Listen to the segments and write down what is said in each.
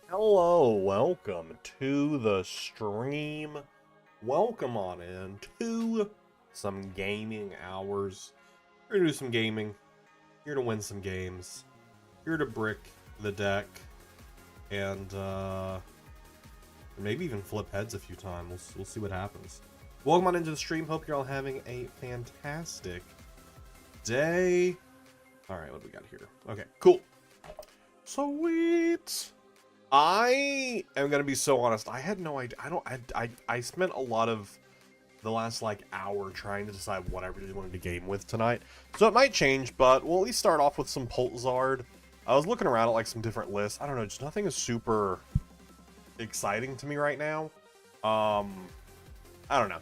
Hello, welcome to the stream. Welcome on in to some gaming hours. We're gonna do some gaming. Here to win some games. Here to brick the deck. And maybe even flip heads a few times. We'll see what happens. Welcome on into the stream. Hope you're all having a fantastic day. Alright, what do we got here? Okay, cool. Sweet. I am gonna be so honest. I had no idea. I spent a lot of the last hour trying to decide what I really wanted to game with tonight. So it might change, but we'll at least start off with some PultZard. I was looking around at some different lists. I don't know, just nothing is super exciting to me right now. I don't know.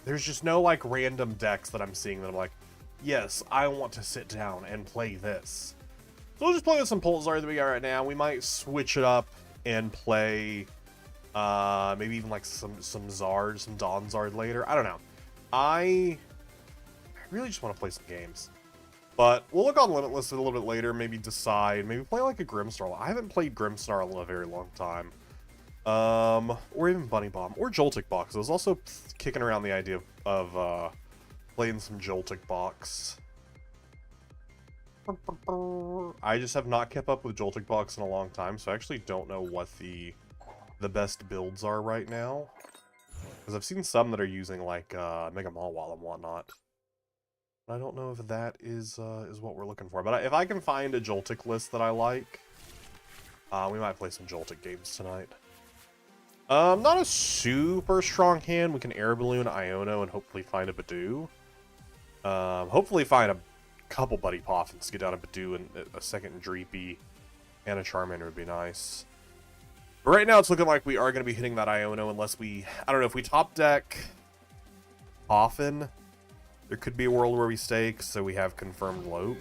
There's just no random decks that I'm seeing that I'm like, yes, I want to sit down and play this. So we'll just play with some PultZard that we got right now. We might switch it up and play maybe even some Zard, some Donzard later. I don't know. I really just want to play some games. But we'll look on Limitless a little bit later, maybe decide, maybe play a Grimmsnarl. I haven't played Grimmsnarl in a very long time. Or even Bunny Bomb, or Joltik Box. I was also kicking around the idea of playing some Joltik Box. I just have not kept up with Joltik Box in a long time, so I actually don't know what the best builds are right now. Because I've seen some that are using Mega Mawile and whatnot. I don't know if that is what we're looking for. But if I can find a Joltik list that I like, we might play some Joltik games tonight. Not a super strong hand. We can Air Balloon, Iono, and hopefully find a Badoo. Hopefully find a couple Buddy Poffins to get down a Badoo and a second Dreepy and a Charmander would be nice. But right now it's looking like we are going to be hitting that Iono unless we... I don't know, if we top deck Poffin, there could be a world where we stake, so we have confirmed Loke.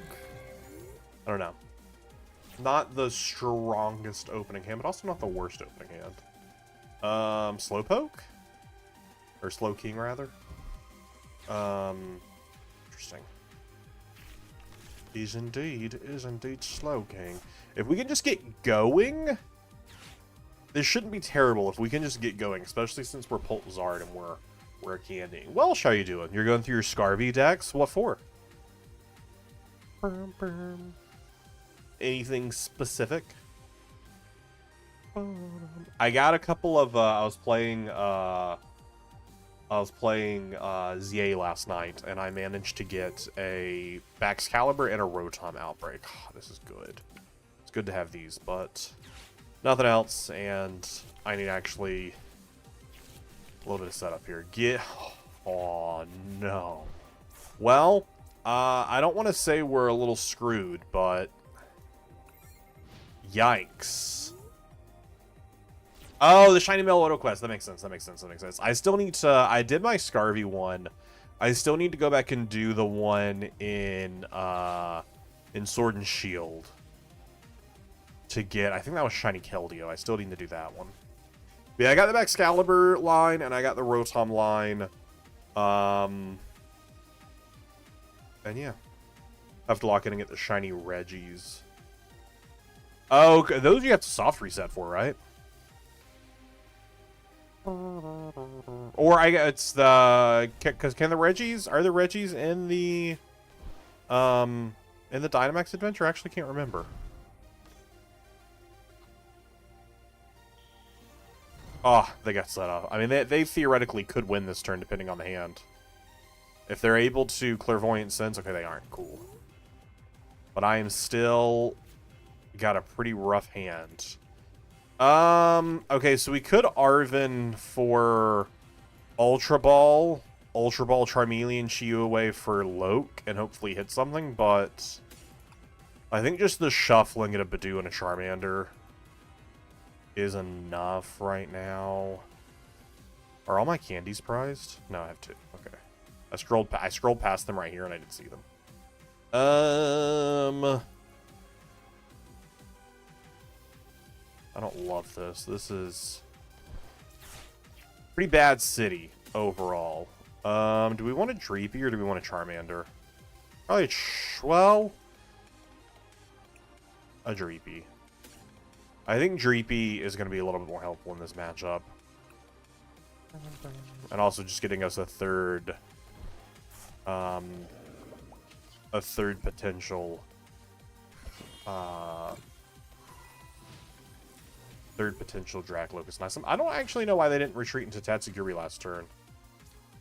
I don't know. Not the strongest opening hand, but also not the worst opening hand. Slowpoke? Or Slowking, rather. Interesting. Is indeed Slowking. If we can just get going, this shouldn't be terrible if we can just get going, especially since we're PultZard and we're candying. Welsh, how you doing? You're going through your Scarvy decks? What for? Anything specific? I got a couple of I was playing ZA last night, and I managed to get a Baxcalibur and a Rotom Outbreak. Oh, this is good. It's good to have these, but nothing else, and I need actually a little bit of setup here. Oh, no. Well, I don't want to say we're a little screwed, but yikes. Oh, the Shiny Mail Auto Quest. That makes sense. I still need to... I did my Scarvy one. I still need to go back and do the one in Sword and Shield. To get... I think that was Shiny Keldeo. I still need to do that one. But yeah, I got the Excalibur line, and I got the Rotom line. And yeah. I have to lock in and get the Shiny Reggies. Oh, okay. Those you have to soft reset for, right? Or it's the... Because can the Reggies... Are the Reggies in the Dynamax adventure? I actually can't remember. Oh, they got set up. I mean, they theoretically could win this turn depending on the hand. If they're able to Clairvoyant Sense... Okay, they aren't. Cool. But I am still... got a pretty rough hand. Okay, so we could Arven for Ultra Ball, Charmeleon, Chiyu away for Loke, and hopefully hit something, but I think just the shuffling at a Badoo and a Charmander is enough right now. Are all my candies prized? No, I have two. Okay. I scrolled past them right here and I didn't see them. I don't love this. This is pretty bad city overall. Do we want a Dreepy or do we want a Charmander? Probably, well, a Dreepy. I think Dreepy is going to be a little bit more helpful in this matchup. And also just getting us a third potential Draclocus. Nice. I don't actually know why they didn't retreat into Tatsugiri last turn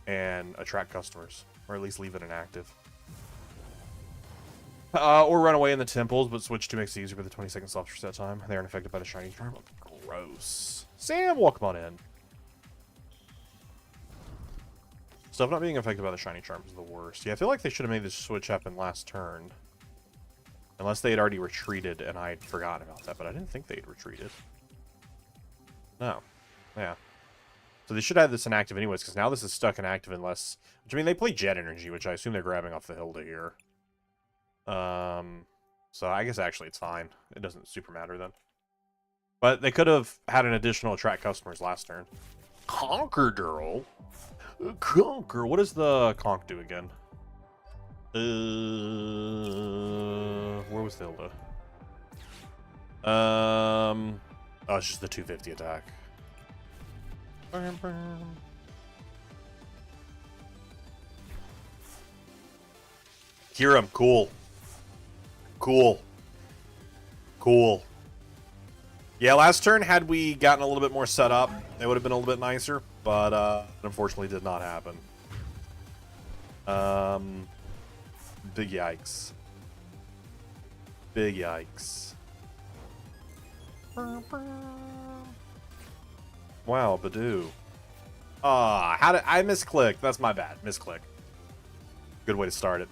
and attract customers, or at least leave it inactive. Or run away in the temples, but switch to makes it easier with the 20-second soft reset time. They aren't affected by the shiny charm. Gross. Sam, welcome on in. Stuff not being affected by the shiny charm is the worst. Yeah, I feel like they should have made this switch happen last turn. Unless they had already retreated and I'd forgotten about that, but I didn't think they'd retreated. No. Yeah. So they should have this inactive anyways, because now this is stuck inactive unless... Which, I mean, they play Jet Energy, which I assume they're grabbing off the Hilda here. So I guess actually it's fine. It doesn't super matter then. But they could have had an additional attract customers last turn. Conquerdurl? Conquer. What does the conch do again? Where was Hilda? Oh, it's just the 250 attack. Hear him. Cool. Cool. Cool. Yeah, last turn, had we gotten a little bit more set up, it would have been a little bit nicer, but unfortunately did not happen. Big yikes. Big yikes. Wow, Badoo. How did I misclick? That's my bad. Misclick. Good way to start it.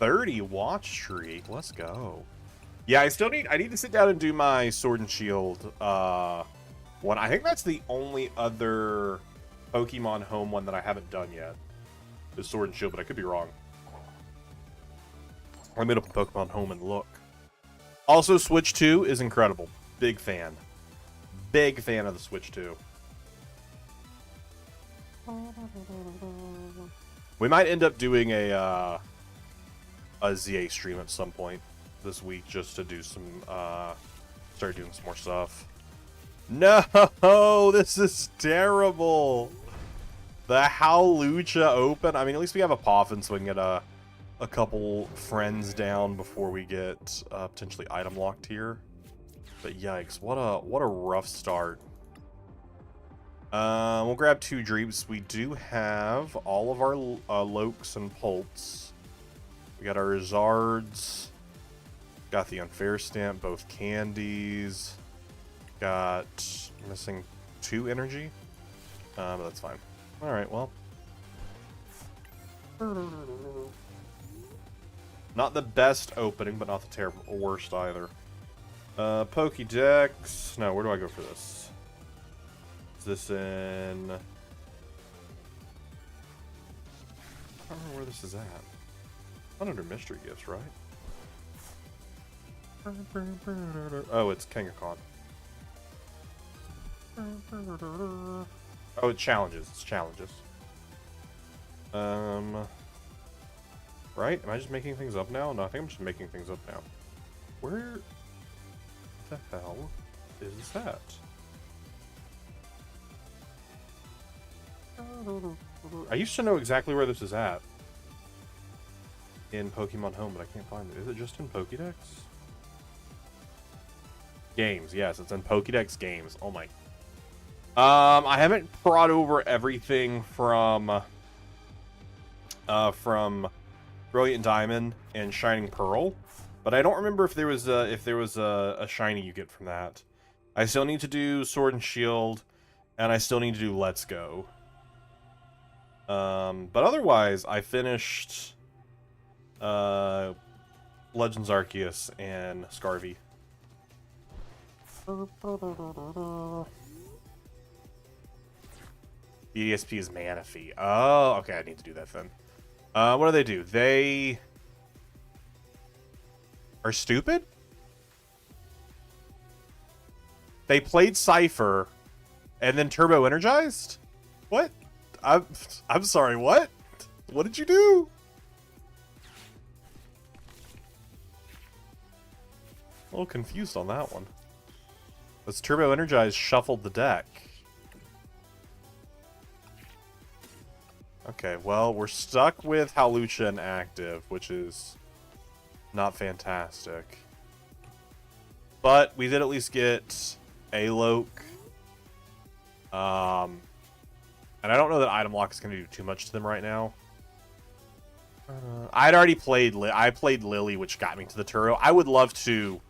30 watch streak. Let's go. Yeah, I need to sit down and do my Sword and Shield one. I think that's the only other Pokemon Home one that I haven't done yet. The Sword and Shield, but I could be wrong. Let me open Pokemon Home and look. Also, Switch 2 is incredible. Big fan. Big fan of the Switch 2. We might end up doing a ZA stream at some point this week just to do some, start doing some more stuff. No, this is terrible. The Howlucha Open. I mean, at least we have a Poffin, so we can get a couple friends down before we get potentially item locked here. But yikes, what a rough start. We'll grab 2 Dreeps. We do have all of our Lokes and Pults. We got our Zards. Got the Unfair Stamp, both candies. Got missing 2 energy. But that's fine. Alright, well. Not the best opening, but not the terrible worst either. Pokédex. No, where do I go for this? Is this in... I don't know where this is at. Not under Mystery Gifts, right? Oh, it's Kangaskhan. Oh, it's challenges. It's challenges. Right? Am I just making things up now? No, I think I'm just making things up now. Where the hell is that? I used to know exactly where this is at in Pokemon Home, but I can't find it. Is it just in Pokédex? Games, yes, it's in Pokédex Games. Oh my. I haven't brought over everything from Brilliant Diamond and Shining Pearl, but I don't remember if there was a shiny you get from that. I still need to do Sword and Shield, and I still need to do Let's Go. But otherwise, I finished Legends Arceus and Scarvy. BDSP is Manaphy. Oh, okay, I need to do that then. What do? They are stupid? They played Cypher and then Turbo Energized? What? I'm sorry, what? What did you do? A little confused on that one. Let's Turbo Energize shuffled the deck. Okay, well, we're stuck with Hawlucha active, which is not fantastic. But we did at least get Aloke. And I don't know that Item Lock is going to do too much to them right now. I'd already played... I played Lily, which got me to the Turo. I would love to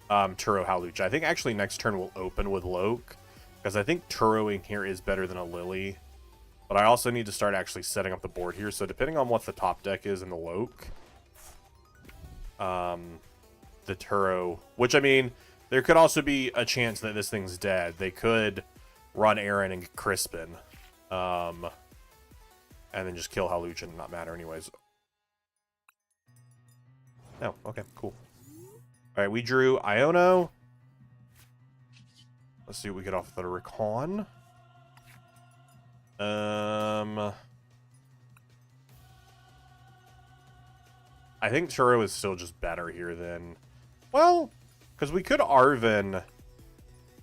Turo Hawlucha. I think actually next turn we'll open with Loke, because I think Turoing here is better than a Lily. But I also need to start actually setting up the board here. So depending on what the top deck is in the Loke, the Turo, which I mean, there could also be a chance that this thing's dead. They could run Aaron and Crispin, and then just kill Hawlucha and not matter anyways. Oh, okay, cool. All right, we drew Iono. Let's see what we get off the Recon. I think Turo is still just better here than... Well, because we could Arven...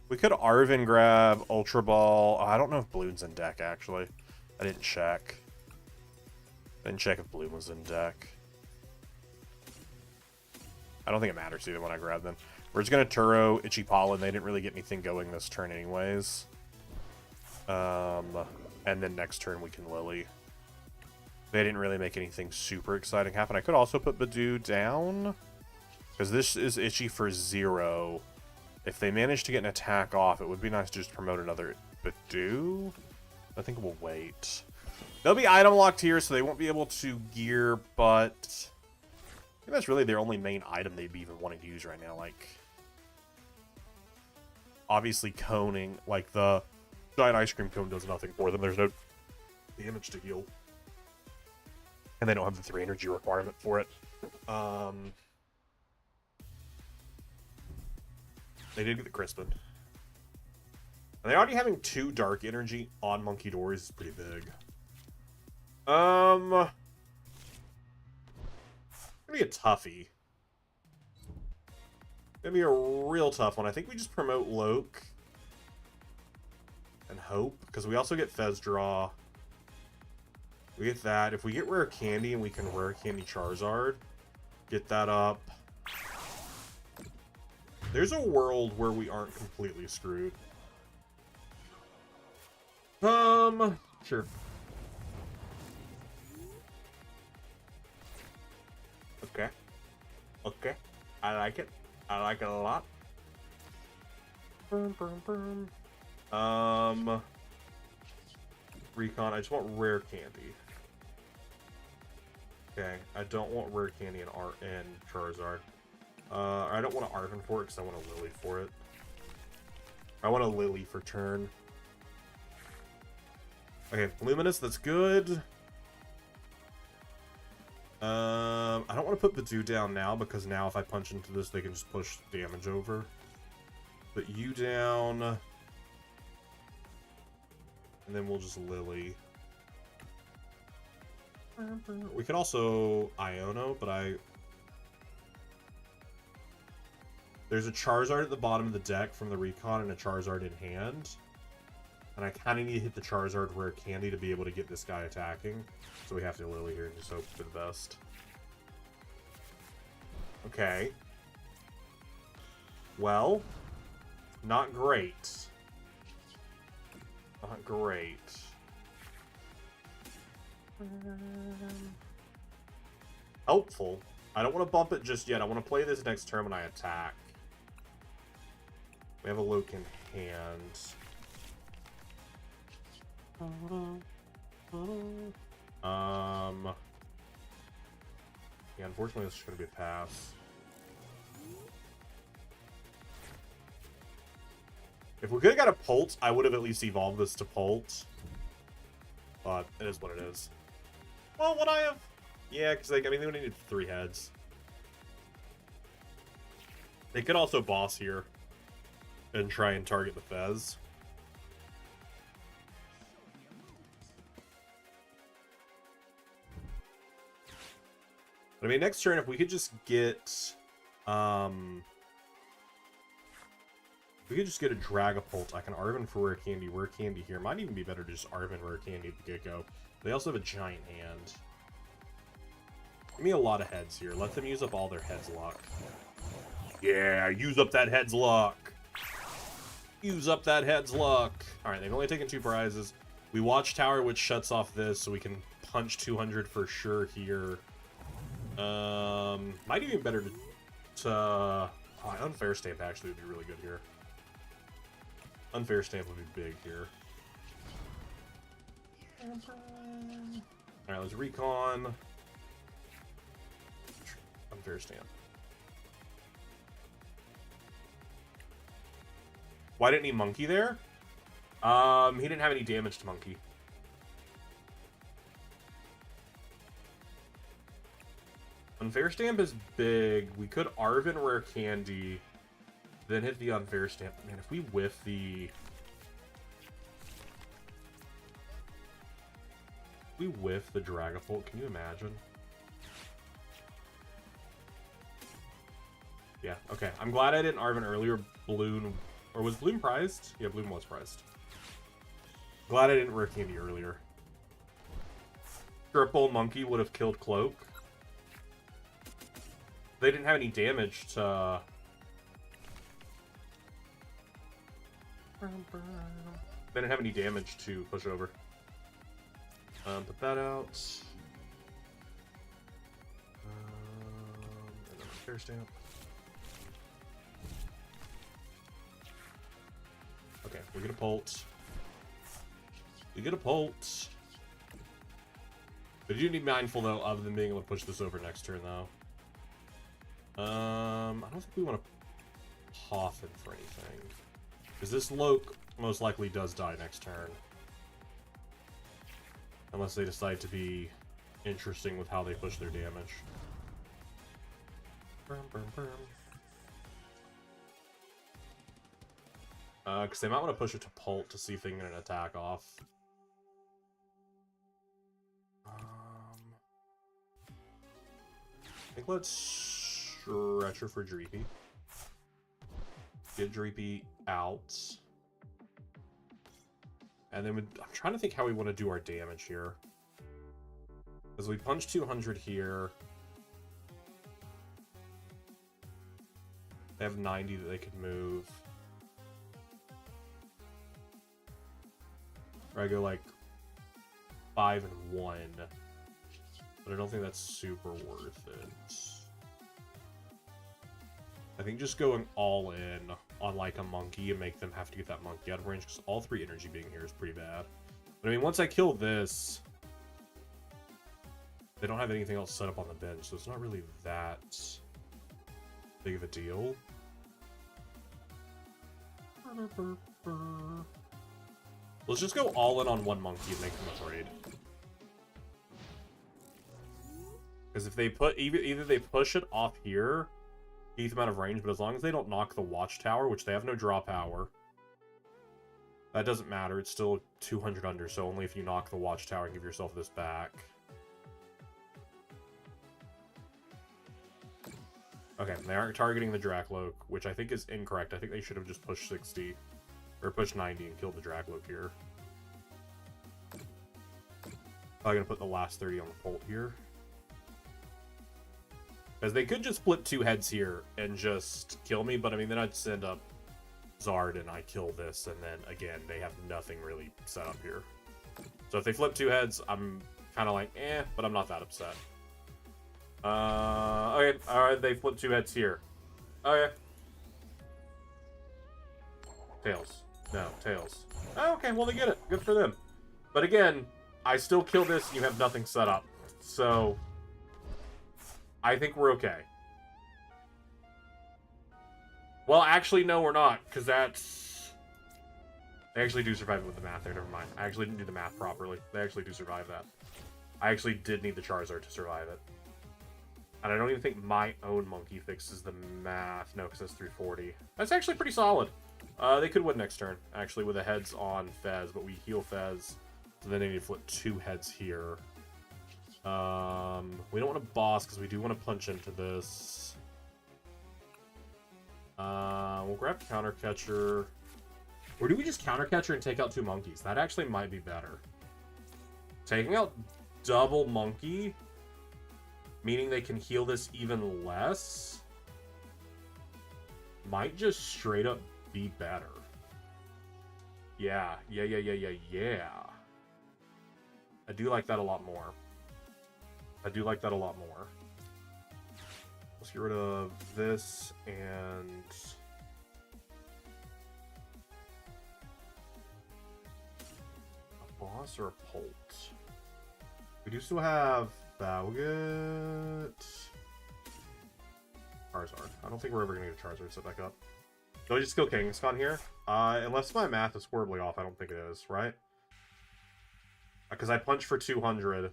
We could Arven grab Ultra Ball. Oh, I don't know if Bloom's in deck, actually. I didn't check. I didn't check if Bloom was in deck. I don't think it matters either when I grab them. We're just going to Turo, Itchy Pollen. They didn't really get anything going this turn anyways. And then next turn we can Lily. They didn't really make anything super exciting happen. I could also put Badoo down, because this is Itchy for 0. If they manage to get an attack off, it would be nice to just promote another Badoo. I think we'll wait. They'll be item locked here, so they won't be able to gear, but I think that's really their only main item they'd be even wanting to use right now. Like, obviously coning, like the giant ice cream cone does nothing for them. There's no damage to heal. And they don't have the 3 energy requirement for it. They did get the Crispin. And they already having 2 dark energy on Monkey Doors is pretty big. Gonna be a toughie. Gonna be a real tough one. I think we just promote Loke and hope, because we also get Fez Draw. We get that. If we get Rare Candy and we can Rare Candy Charizard, get that up. There's a world where we aren't completely screwed. Sure. Okay. Okay. I like it. I like it a lot. Recon, I just want Rare Candy. Okay, I don't want Rare Candy and Charizard. I don't want to Arven for it because I want a Lily for it. I want a Lily for turn. Okay, Luminous, that's good. I don't want to put Badoo down now, because now if I punch into this, they can just push damage over. Put you down. And then we'll just Lily. We can also Iono, but there's a Charizard at the bottom of the deck from the Recon and a Charizard in hand. And I kind of need to hit the Charizard Rare Candy to be able to get this guy attacking. So we have to Lily here and just hope for the best. Okay. Well, not great. Not great. Helpful. I don't want to bump it just yet. I want to play this next turn when I attack. We have a Loke in hand. Yeah, unfortunately, this is going to be a pass. If we could have got a Pult, I would have at least evolved this to Pult. But it is what it is. Well, would I have? Yeah, because I mean, they would have needed 3 heads. They could also boss here and try and target the Fez. But I mean, next turn, if we could just get, We could just get a Dragapult. I can Arven for Rare Candy. Rare Candy here. Might even be better to just Arven Rare Candy at the get-go. They also have a giant hand. Give me a lot of heads here. Let them use up all their heads luck. Yeah, use up that heads luck. Use up that heads luck. Alright, they've only taken 2 prizes. We Watchtower, which shuts off this, so we can punch 200 for sure here. Might even be better to Unfair Stamp actually would be really good here. Unfair Stamp would be big here. Alright, let's Recon. Unfair Stamp. Why didn't he Monkey there? He didn't have any damage to Monkey. Unfair Stamp is big. We could Arven Rare Candy, then hit the Unfair Stamp. Man, if we whiff the... we whiff the Dragapult, can you imagine? Yeah, okay. I'm glad I didn't Arven earlier. Balloon... or was Bloom prized? Yeah, Bloom was prized. Glad I didn't Rare Candy earlier. Triple Monkey would have killed Cloak. They didn't have any damage to... they didn't have any damage to push over. Put that out. And then Fair Stamp. Okay, we get a Pult. We get a Pult. But you need to be mindful, though, of them being able to push this over next turn, though. I don't think we want to Poffin for anything. Because this Loke most likely does die next turn. Unless they decide to be interesting with how they push their damage. Because they might want to push it to Pult to see if they can get an attack off. I think let's stretch her for Dreepy. Get Dreepy out. And then I'm trying to think how we want to do our damage here. Because we punch 200 here. They have 90 that they could move. Or I go like 5 and 1. But I don't think that's super worth it. I think just going all in on like a Monkey and make them have to get that Monkey out of range, because all 3 energy being here is pretty bad. But I mean, once I kill this, they don't have anything else set up on the bench, so it's not really that big of a deal. Let's just go all in on one Monkey and make them afraid. Because if they put either they push it off here, keep them out of range, but as long as they don't knock the Watchtower, which they have no draw power, that doesn't matter. It's still 200 under, so only if you knock the Watchtower and give yourself this back. Okay, they aren't targeting the Dracloak, which I think is incorrect. I think they should have just pushed 60, or pushed 90 and killed the Dracloak here. Probably gonna put the last 30 on the Pult here. Because they could just flip 2 heads here and just kill me, but I mean, then I'd send up Zard and I kill this, and then again, they have nothing really set up here. So if they flip 2 heads, I'm kind of like, eh, but I'm not that upset. Okay, alright, they flip 2 heads here. Okay. Tails. No, Tails. Oh, okay, well, they get it. Good for them. But again, I still kill this and you have nothing set up. So I think we're okay. Well, actually, no, we're not, because that's... They actually do survive it with the math there, never mind. I actually didn't do the math properly. They actually do survive that. I actually did need the Charizard to survive it. And I don't even think my own Monkey fixes the math. No, because that's 340. That's actually pretty solid. They could win next turn, actually, with the heads on Fez, but we heal Fez, so then they need to flip 2 heads here. We don't want to boss because we do want to punch into this. We'll grab grab Counter Catcher. Or do we just Counter Catcher and take out 2 monkeys? That actually might be better. Taking out double monkey, meaning they can heal this even less, might just straight up be better. Yeah. I do like that a lot more. Let's get rid of this and... a boss or a Pult? We do still have Bowget. Charizard. I don't think we're ever going to get a Charizard set back up. Do I just kill Kangaskhan here? Unless my math is horribly off, I don't think it is, right? Because I punch for 200.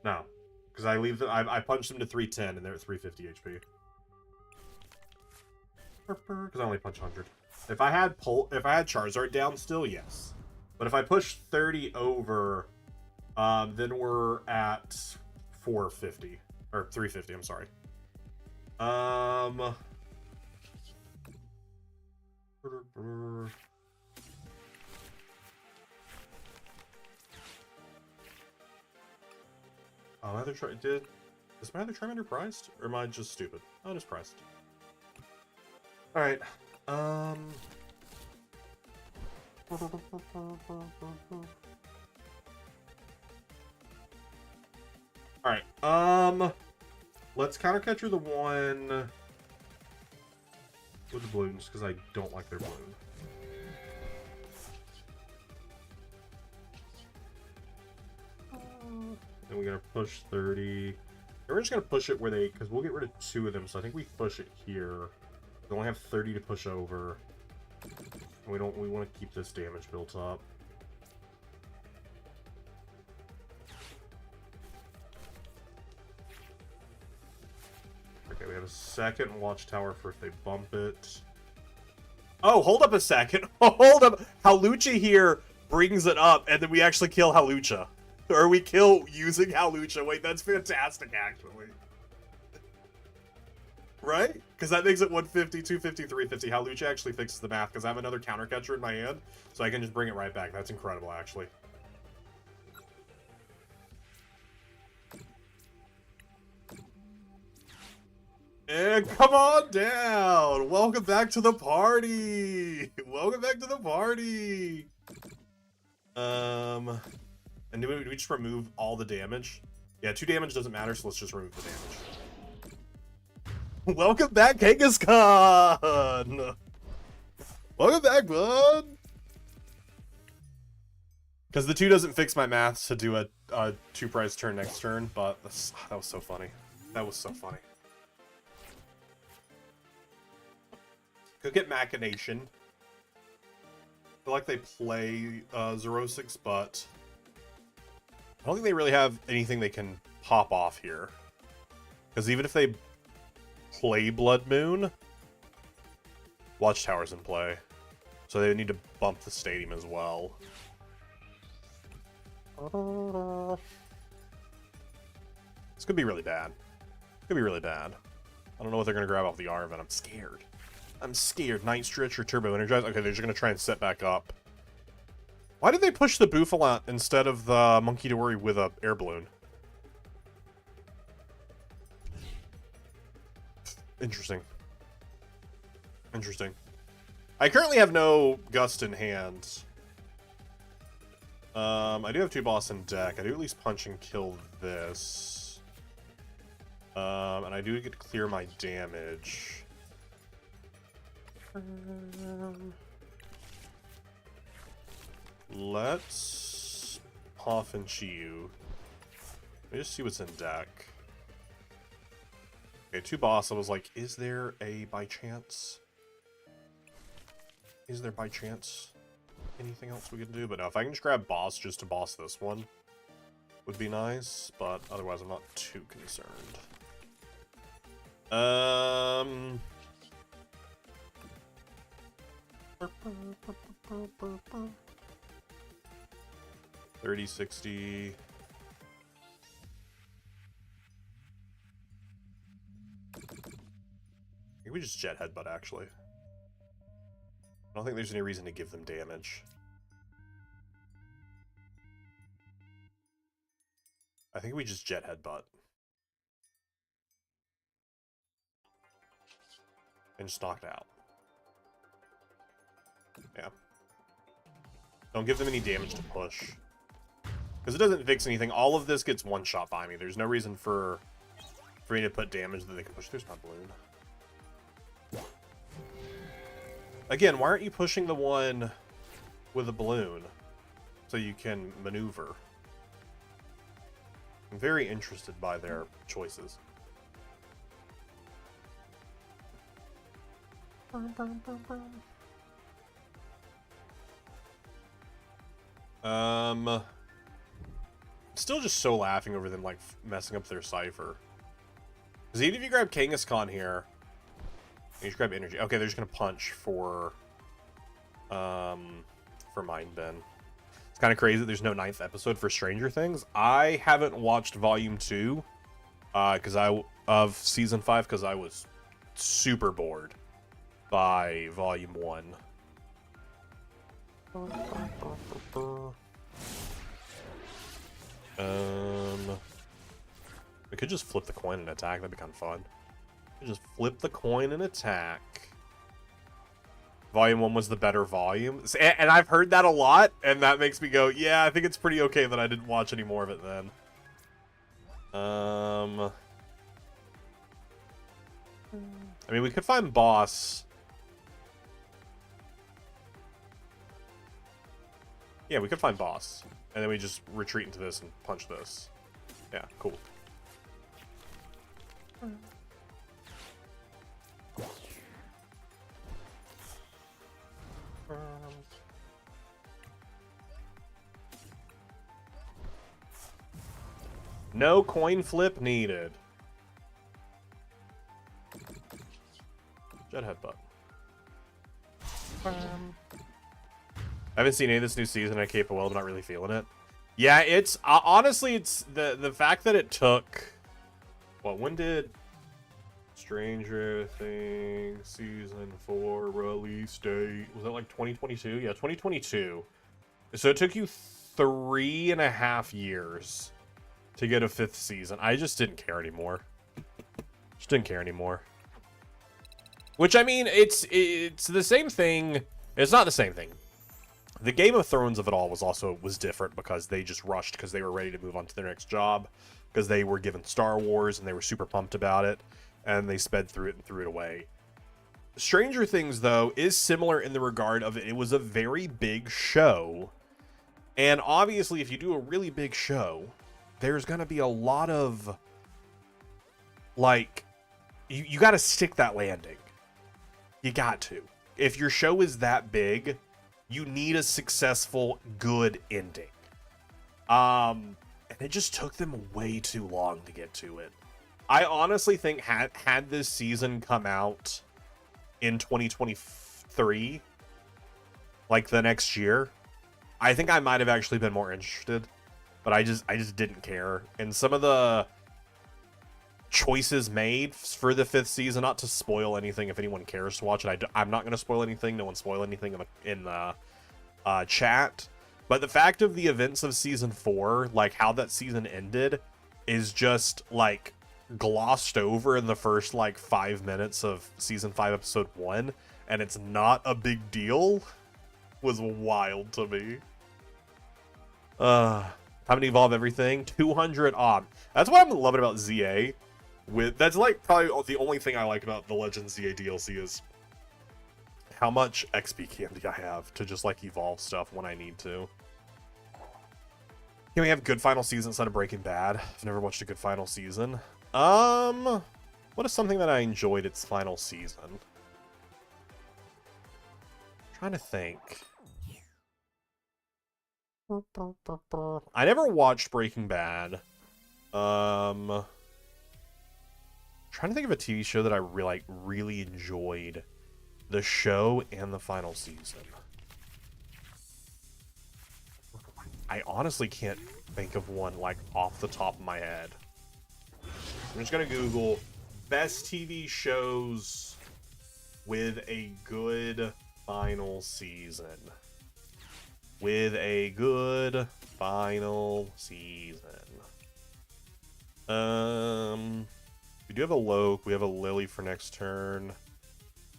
No. Because I leave I punched them to 310 and they're at 350 HP. Because I only punch 100. If I had Charizard down still, yes. But if I push 30 over, then we're at 450. Or 350, I'm sorry. Is my other Charmander priced? Or am I just stupid? Oh, it is priced. Alright. Alright, let's Counter Catcher the one with the balloons, because I don't like their balloon. And we're gonna push 30. And we're just gonna push it where they, because we'll get rid of 2 of them, so I think we push it here. We only have 30 to push over. We want to keep this damage built up. Okay, we have a second watchtower for if they bump it. Oh, hold up a second. Hold up. Hawlucha here brings it up, and then we actually kill Hawlucha. Or we kill using Hawlucha. Wait, that's fantastic, actually. Right? Because that makes it 150, 250, 350. Hawlucha actually fixes the math, because I have another Counter Catcher in my hand, so I can just bring it right back. That's incredible, actually. And come on down! Welcome back to the party! Welcome back to the party! And do we just remove all the damage? Yeah, 2 damage doesn't matter, so let's just remove the damage. Welcome back, Kangaskhan! Welcome back, bud! Because the 2 doesn't fix my maths to do a 2-price turn next turn, but that was so funny. That was so funny. Could get Machination. I feel like they play Xerosix, but I don't think they really have anything they can pop off here. Because even if they play Blood Moon, Watchtower's in play. So they would need to bump the stadium as well. This could be really bad. Could be really bad. I don't know what they're going to grab off the Arv, and I'm scared. I'm scared. Night Stretch or Turbo Energize? Okay, they're just going to try and set back up. Why did they push the Bouffalant instead of the Monkey to Worry with a air balloon? Interesting. Interesting. I currently have no Gust in hand. I do have 2 boss in deck. I do at least punch and kill this. And I do get to clear my damage. Let's Puff and Chiyu. Let me just see what's in deck. Okay, 2 boss. I was like, is there a by chance? Is there by chance anything else we can do? But no, if I can just grab boss just to boss this one, would be nice. But otherwise, I'm not too concerned. 30, 60. think we just Jet Headbutt, actually. I don't think there's any reason to give them damage. I think we just Jet Headbutt. And just knock it out. Yeah. Don't give them any damage to push. Because it doesn't fix anything. All of this gets one shot by me. There's no reason for me to put damage that they can push. There's my balloon. Again, why aren't you pushing the one with a balloon so you can maneuver? I'm very interested by their choices. Still just so laughing over them like messing up their cipher. Because even if you grab Kangaskhan here, you just grab energy. Okay, they're just gonna punch for Mind Bend. It's kind of crazy that there's no 9th episode for Stranger Things. I haven't watched Volume 2 of Season 5 because I was super bored by Volume 1. We could just flip the coin and attack. That'd be kind of fun. Just flip the coin and attack. Volume 1 was the better volume. And I've heard that a lot, and that makes me go, yeah, I think it's pretty okay that I didn't watch any more of it then. I mean, we could find boss. Yeah, we could find boss. And then we just retreat into this and punch this. Yeah, cool. No coin flip needed. Jet Headbutt. I haven't seen any of this new season at Cape of Well, I'm not really feeling it. Yeah, it's honestly, it's the fact that it took. Well, when did Stranger Things Season 4 release date? Was that like 2022? Yeah, 2022. So it took you 3.5 years to get a 5th season. I just didn't care anymore. Just didn't care anymore. Which, I mean, it's the same thing. It's not the same thing. The Game of Thrones of it all was different because they just rushed because they were ready to move on to their next job because they were given Star Wars and they were super pumped about it and they sped through it and threw it away. Stranger Things, though, is similar in the regard of it was a very big show. And obviously, if you do a really big show, there's going to be a lot of, like, you got to stick that landing. You got to. If your show is that big, you need a successful, good ending. And it just took them way too long to get to it. I honestly think had this season come out in 2023, like the next year, I think I might have actually been more interested. But I just didn't care. And some of the choices made for the 5th season, not to spoil anything if anyone cares to watch it. I'm not going to spoil anything. No one spoil anything in the chat. But the fact of the events of Season 4, like how that season ended, is just like glossed over in the first like 5 minutes of Season 5, Episode 1. And it's not a big deal. Was wild to me. Time to evolve everything. 200 odd. That's what I'm loving about ZA. That's like probably the only thing I like about the Legend ZA DLC is how much XP candy I have to just like evolve stuff when I need to. Can we have good final season instead of Breaking Bad? I've never watched a good final season. What is something that I enjoyed its final season? I'm trying to think. I never watched Breaking Bad. Trying to think of a TV show that I really enjoyed the show and the final season. I honestly can't think of one like off the top of my head. I'm just gonna Google best TV shows with a good final season. With a good final season. We do have a Loke. We have a Lily for next turn.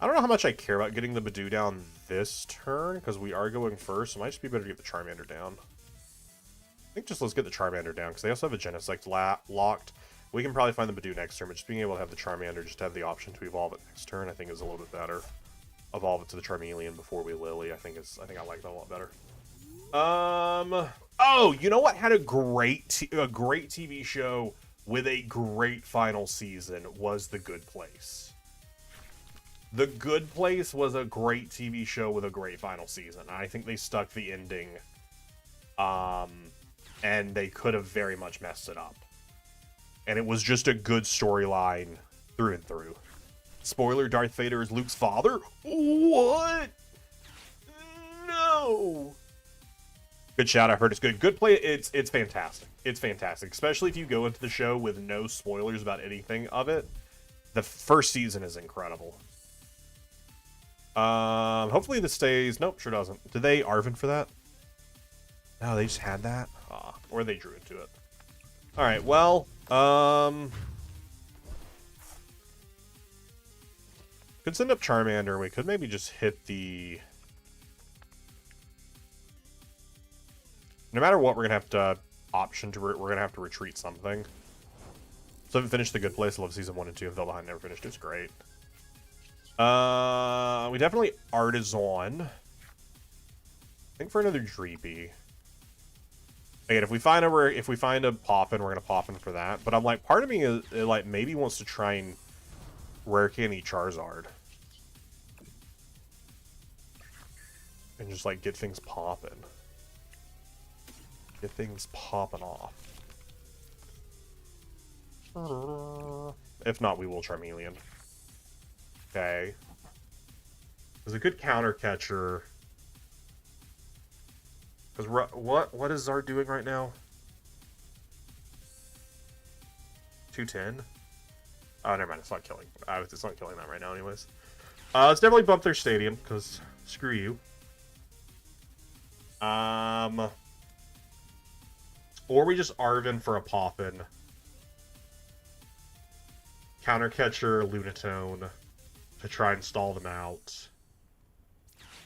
I don't know how much I care about getting the Badoo down this turn, because we are going first. It might just be better to get the Charmander down. I think just let's get the Charmander down, because they also have a Genesect locked. We can probably find the Badoo next turn, but just being able to have the Charmander, just have the option to evolve it next turn, I think is a little bit better. Evolve it to the Charmeleon before we Lily. I think I like that a lot better. Oh, you know what had a great TV show with a great final season was The Good Place. The Good Place was a great TV show with a great final season. I think they stuck the ending, and they could have very much messed it up. And it was just a good storyline through and through. Spoiler, Darth Vader is Luke's father? What? No! Good shout, I heard it's good. Good play, it's fantastic. It's fantastic, especially if you go into the show with no spoilers about anything of it. The first season is incredible. Hopefully this stays. Nope, sure doesn't. Did they Arven for that? No, they just had that? Or they drew into it. Alright, well, could send up Charmander. We could maybe just hit the... No matter what, we're gonna have to we're gonna have to retreat something. So if we finish The Good Place, I love season 1 and 2. If Fell Behind never finished, it's great. We definitely Artisan. I think for another Dreepy. Again, if we find a Poppin, we're gonna Poppin for that. But I'm like, part of me is like maybe wants to try and rare candy Charizard. And just like get things popping. Get things popping off. If not, we will Charmeleon. Okay. There's a good counter catcher. Because what is Zard doing right now? 210? Oh, never mind. It's not killing. It's not killing that right now, anyways. Let's definitely bump their stadium because screw you. Or we just Arven for a Poppin. Counter catcher Lunatone to try and stall them out.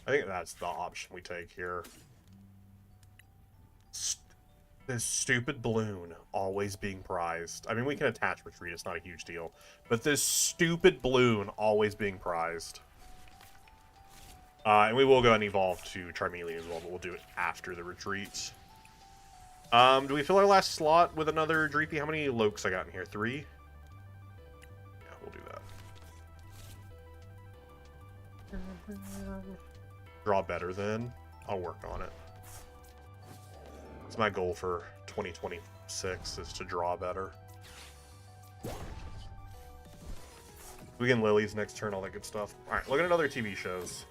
I think that's the option we take here. This stupid balloon always being prized. I mean, we can attach retreat, it's not a huge deal. But this stupid balloon always being prized. And we will go and evolve to Charmeleon as well, but we'll do it after the retreat. Do we fill our last slot with another Dreepy? How many Lokes I got in here? 3? Yeah, we'll do that. Draw better then. I'll work on it. It's my goal for 2026 is to draw better. We can Lilies next turn, all that good stuff. Alright, look at other TV shows.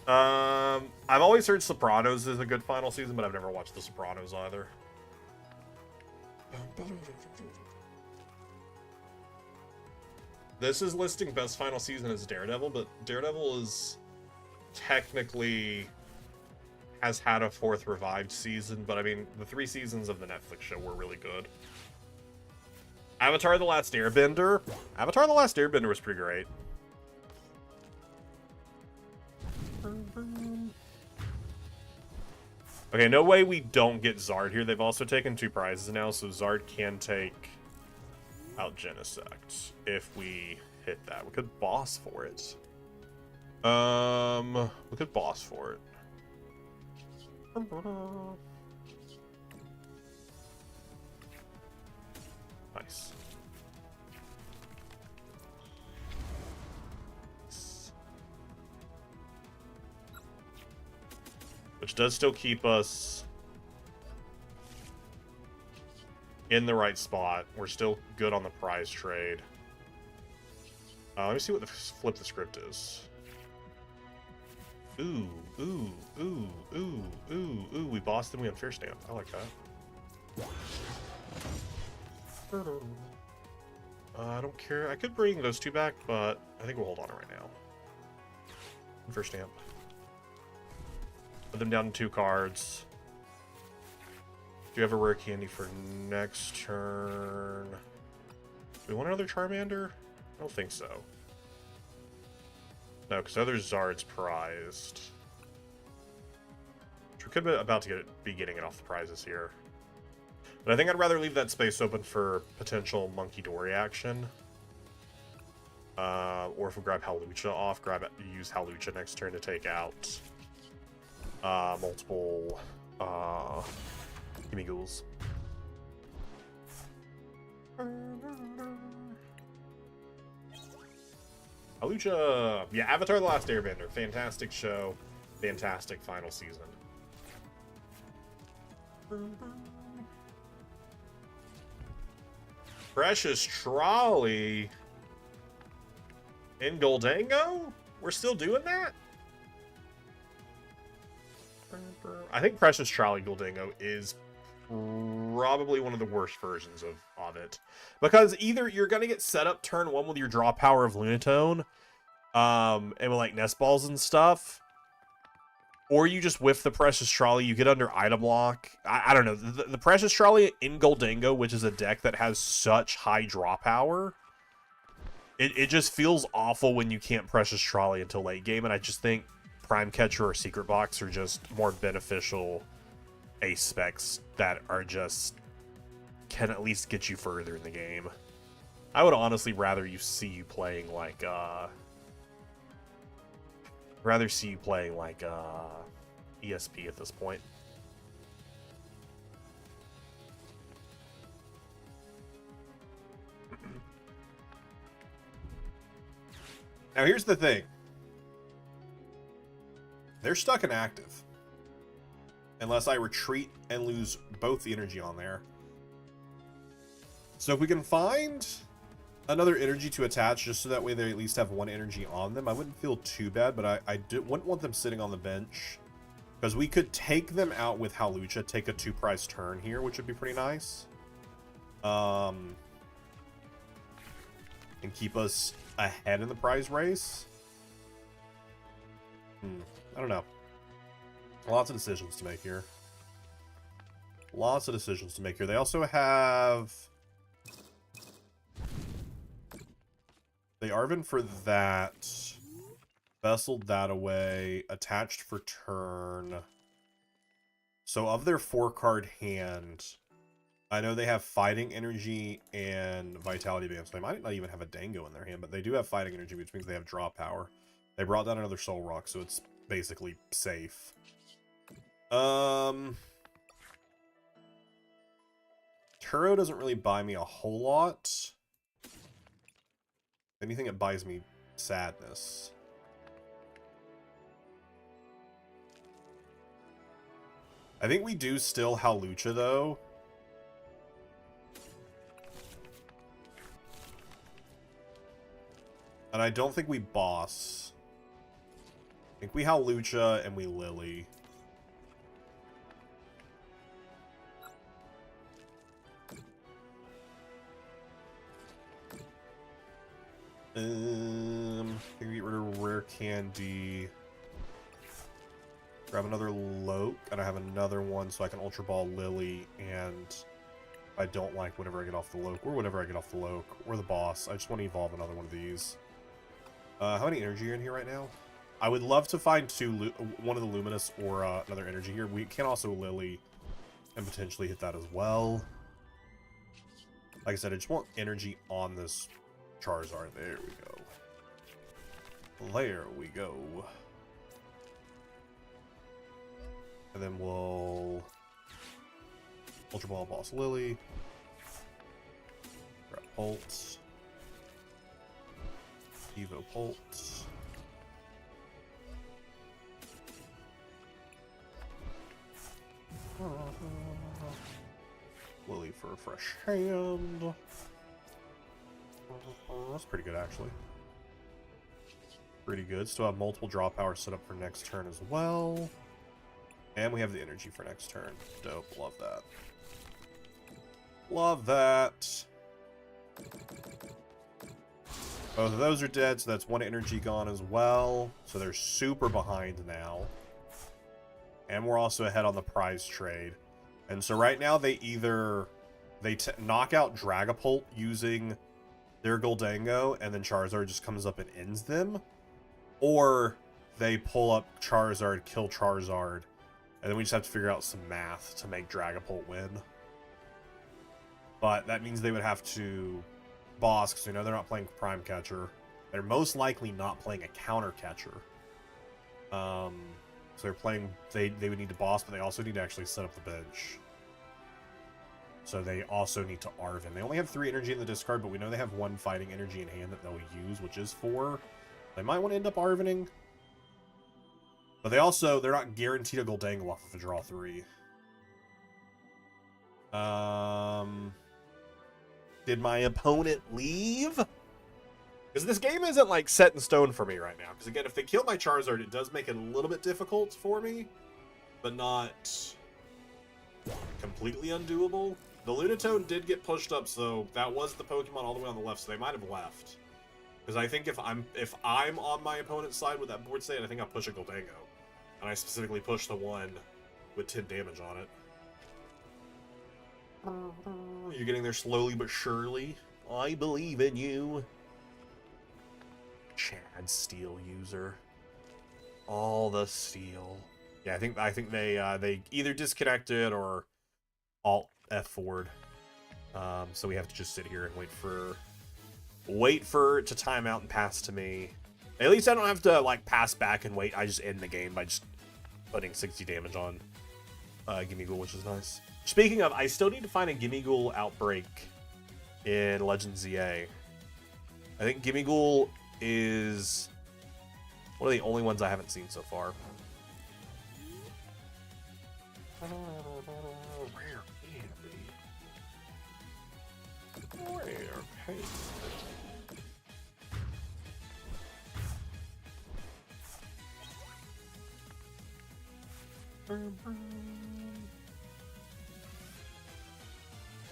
I've always heard Sopranos is a good final season, but I've never watched The Sopranos either. This is listing best final season as Daredevil, but Daredevil is technically has had a 4th revived season, but I mean, the 3 seasons of the Netflix show were really good. Avatar: The Last Airbender. Avatar: The Last Airbender was pretty great. Okay, no way we don't get Zard here. They've also taken 2 prizes now, so Zard can take out Genesect if we hit that. We could boss for it. We could boss for it. Nice. Which does still keep us in the right spot. We're still good on the prize trade. Let me see what the flip the script is. Ooh, ooh, ooh, ooh, ooh, ooh. We bossed and we unfair stamp. I like that. I don't care. I could bring those two back, but I think we'll hold on right now. First stamp. Put them down to 2 cards. Do you have a rare candy for next turn? Do we want another Charmander? I don't think so. No, because other Zard's prized. Which we could be about to be getting it off the prizes here. But I think I'd rather leave that space open for potential Monkey Dory action. Or if we grab Hawlucha off, use Hawlucha next turn to take out multiple Gimme Ghouls. Hawlucha! Yeah, Avatar: The Last Airbender. Fantastic show. Fantastic final season. Precious Trolley in Goldango? We're still doing that? I think Precious Trolley Goldango is probably one of the worst versions of it. Because either you're going to get set up turn 1 with your draw power of Lunatone, and with like Nest Balls and stuff, or you just whiff the Precious Trolley, you get under item lock. I don't know. The Precious Trolley in Goldango, which is a deck that has such high draw power, it just feels awful when you can't Precious Trolley until late game, and I just think Prime Catcher or Secret Box are just more beneficial ace specs that are just can at least get you further in the game. I would honestly rather see you playing like ESP at this point. Now here's the thing. They're stuck in active. Unless I retreat and lose both the energy on there. So if we can find another energy to attach, just so that way they at least have 1 energy on them, I wouldn't feel too bad, but I wouldn't want them sitting on the bench. Because we could take them out with Hawlucha, take a 2-prize turn here, which would be pretty nice. And keep us ahead in the prize race. I don't know. Lots of decisions to make here. Lots of decisions to make here. They also have... They Arven for that. Vesseled that away. Attached for turn. So of their 4-card hand, I know they have Fighting Energy and Vitality Band. So they might not even have a Dango in their hand, but they do have Fighting Energy, which means they have draw power. They brought down another Soul Rock, so it's basically safe. Turo doesn't really buy me a whole lot. If anything, it buys me sadness. I think we do still Hawlucha, though. And I don't think we boss. I think we Hawlucha and we Lily. Get rid of Rare Candy. Grab another Loke, and I have another one so I can Ultra Ball Lily, and if I don't like whatever I get off the Loke, or whatever I get off the Loke, or the boss, I just want to evolve another one of these. How many energy are in here right now? I would love to find one of the Luminous or another energy here. We can also Lily and potentially hit that as well. Like I said, I just want energy on this Charizard. There we go. There we go. And then we'll Ultra Ball Boss Lily. Grab Pulse. Evo Pulse. Lily for a fresh hand. That's pretty good, actually. Pretty good. Still have multiple draw power set up for next turn as well. And we have the energy for next turn. Dope. Love that. Love that. Both of those are dead, so that's 1 energy gone as well. So they're super behind now. And we're also ahead on the prize trade. And so right now they either... They knock out Dragapult using their Goldango, and then Charizard just comes up and ends them. Or they pull up Charizard, kill Charizard, and then we just have to figure out some math to make Dragapult win. But that means they would have to boss, because we know they're not playing Prime Catcher. They're most likely not playing a Counter Catcher. So they're playing... They would need to boss, but they also need to actually set up the bench. So they also need to Arven. They only have 3 energy in the discard, but we know they have 1 fighting energy in hand that they'll use, which is 4. They might want to end up Arvening. But they're not guaranteed a Goldango off of a draw 3. Did my opponent leave? Because this game isn't, like, set in stone for me right now. Because, again, if they kill my Charizard, it does make it a little bit difficult for me. But not completely undoable. The Lunatone did get pushed up, so that was the Pokemon all the way on the left, so they might have left. Because I think if I'm on my opponent's side with that board state, I think I'll push a Goldango. And I specifically push the one with 10 damage on it. You're getting there slowly but surely. I believe in you. Chad Steel user. All the steel. Yeah, I think they either disconnected or Alt F forward. So we have to just sit here and wait for it to time out and pass to me. At least I don't have to like pass back and wait. I just end the game by just putting 60 damage on Gimmighoul, which is nice. Speaking of, I still need to find a Gimmighoul outbreak in Legends ZA. I think Gimmighoul is one of the only ones I haven't seen so far.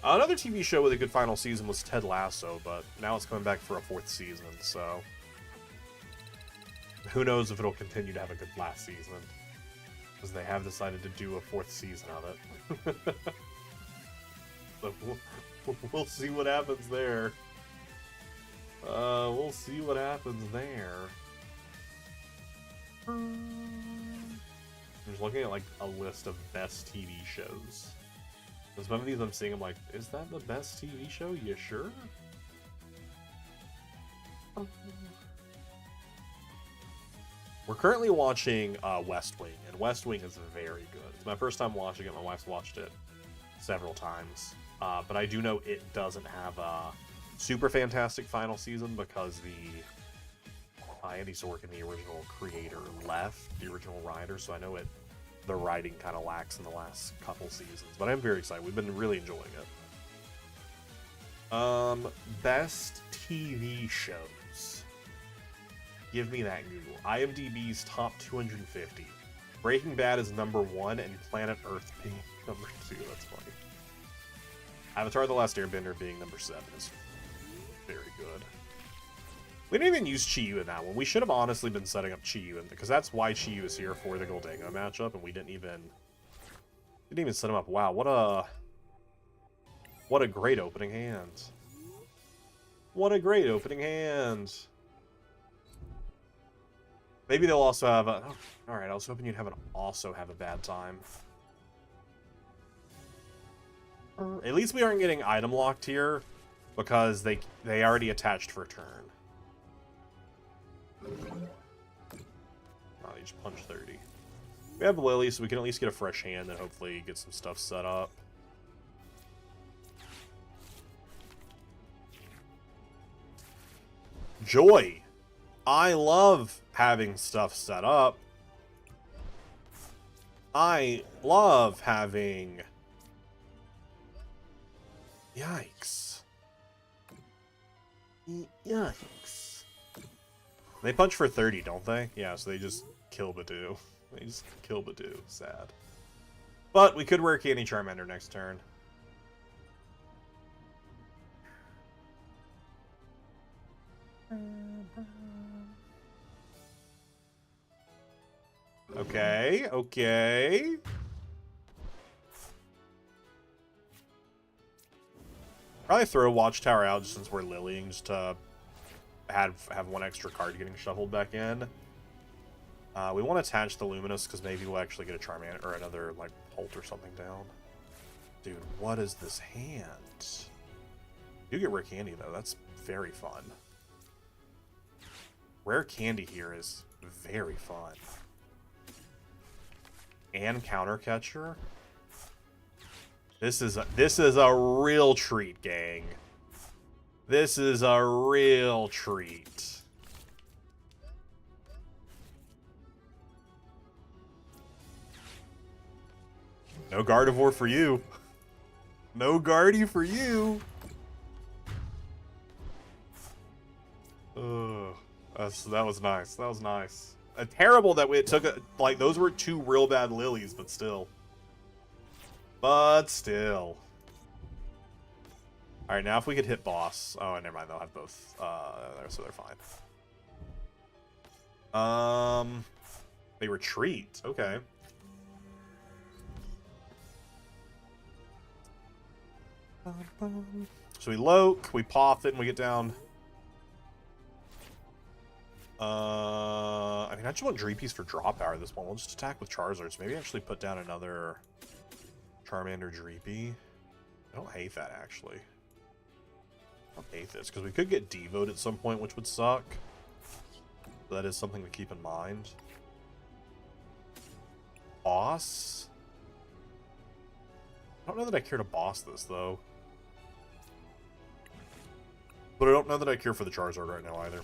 Another TV show with a good final season was Ted Lasso, but now it's coming back for a 4th season, so who knows if it'll continue to have a good last season, because they have decided to do a 4th season of it. So we'll see what happens there. We'll see what happens there. I'm just looking at like a list of best TV shows. Because some of these I'm seeing, I'm like, is that the best TV show? You sure? We're currently watching West Wing, and West Wing is very good. It's my first time watching it. My wife's watched it several times. But I do know it doesn't have a super fantastic final season because Andy Sorkin, the original creator, left, the original writer, so I know the writing kind of lacks in the last couple seasons. But I'm very excited. We've been really enjoying it. Best TV shows. Give me that, Google. IMDb's top 250. Breaking Bad is number 1, and Planet Earth being number 2. That's funny. Avatar: The Last Airbender being number 7 is very good. We didn't even use Chi-Yu in that one. We should have honestly been setting up Chi-Yu in, because that's why Chi-Yu is here for the Goldango matchup, and we didn't even set him up. Wow, what a great opening hand. What a great opening hand. Maybe they'll also have a... Oh, alright, I was hoping you'd also have a bad time. At least we aren't getting item locked here, because they already attached for a turn. Oh, they just punched 30. We have Lily, so we can at least get a fresh hand and hopefully get some stuff set up. Joy! I love having stuff set up. I love having... Yikes. Yikes. They punch for 30, don't they? Yeah, so they just kill Badu. They just kill Badu. Sad. But we could wear Candy Charmander next turn. Okay, okay. Probably throw Watchtower out just since we're Lilying, just to have one extra card getting shuffled back in. We want to attach the Luminous because maybe we'll actually get a Charmander or another like Pult or something down. Dude, what is this hand? You get Rare Candy though. That's very fun. Rare Candy here is very fun. And Counter Catcher. This is a real treat, gang. This is a real treat. No Gardevoir for you. No Guardy for you. That was nice. That was nice. Terrible that it took like those were two real bad lilies, but still. But still. All right, now if we could hit boss. Oh, never mind. They'll have both. So they're fine. They retreat. Okay. So we Loke, we pop it, and we get down. I mean, I just want Dreepies for draw power at this point. We'll just attack with Charizards. Maybe actually put down another Charmander Dreepy. I don't hate that, actually. I don't hate this, because we could get Devoed at some point, which would suck. So that is something to keep in mind. Boss? I don't know that I care to boss this, though. But I don't know that I care for the Charizard right now, either.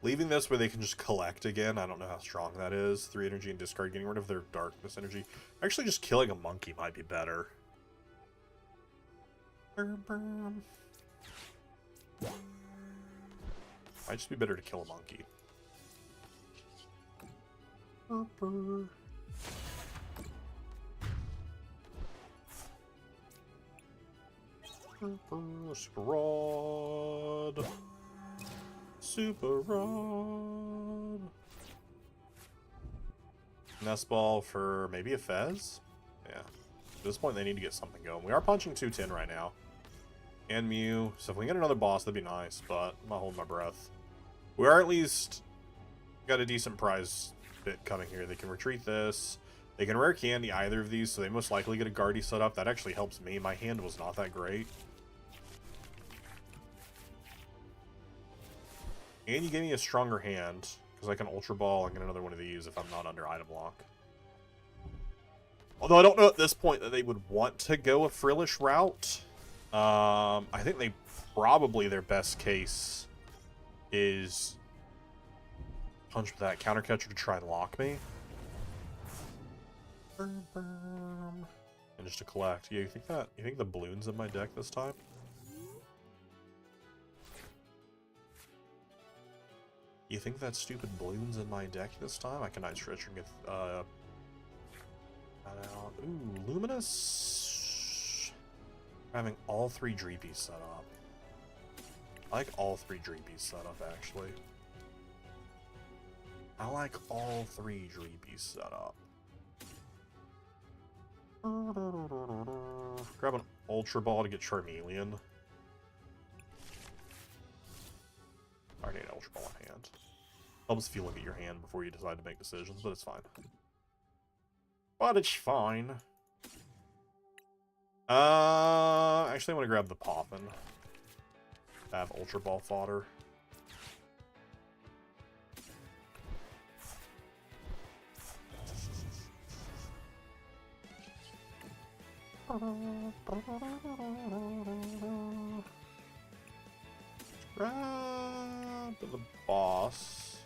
Leaving this where they can just collect again, I don't know how strong that is. 3 energy and discard, getting rid of their darkness energy. Actually, just killing a monkey might be better. Might just be better to kill a monkey. Super Rod. Super Rod. Nest Ball for maybe a Fez? Yeah. At this point, they need to get something going. We are punching 210 right now. And Mew. So if we get another boss, that'd be nice, but I'm not holding my breath. We are at least got a decent prize bit coming here. They can retreat this. They can Rare Candy either of these, so they most likely get a Guardy set up. That actually helps me. My hand was not that great. And you gave me a stronger hand, because I can Ultra Ball and get another one of these if I'm not under item lock. Although I don't know at this point that they would want to go a Frillish route. I think they probably, their best case is punch with that Counter Catcher to try and lock me. And just to collect. Yeah, you think the balloon's in my deck this time? You think that stupid balloon's in my deck this time? I can Night Stretcher and get that out. Ooh, Luminous. Having all 3 Dreepies set up. I like all 3 Dreepies set up, actually. I like all 3 Dreepies set up. Grab an Ultra Ball to get Charmeleon. I need an Ultra Ball in hand. Helps if you look at your hand before you decide to make decisions, but it's fine. But it's fine. Actually, I want to grab the Poppin. I have Ultra Ball fodder. Grab the boss.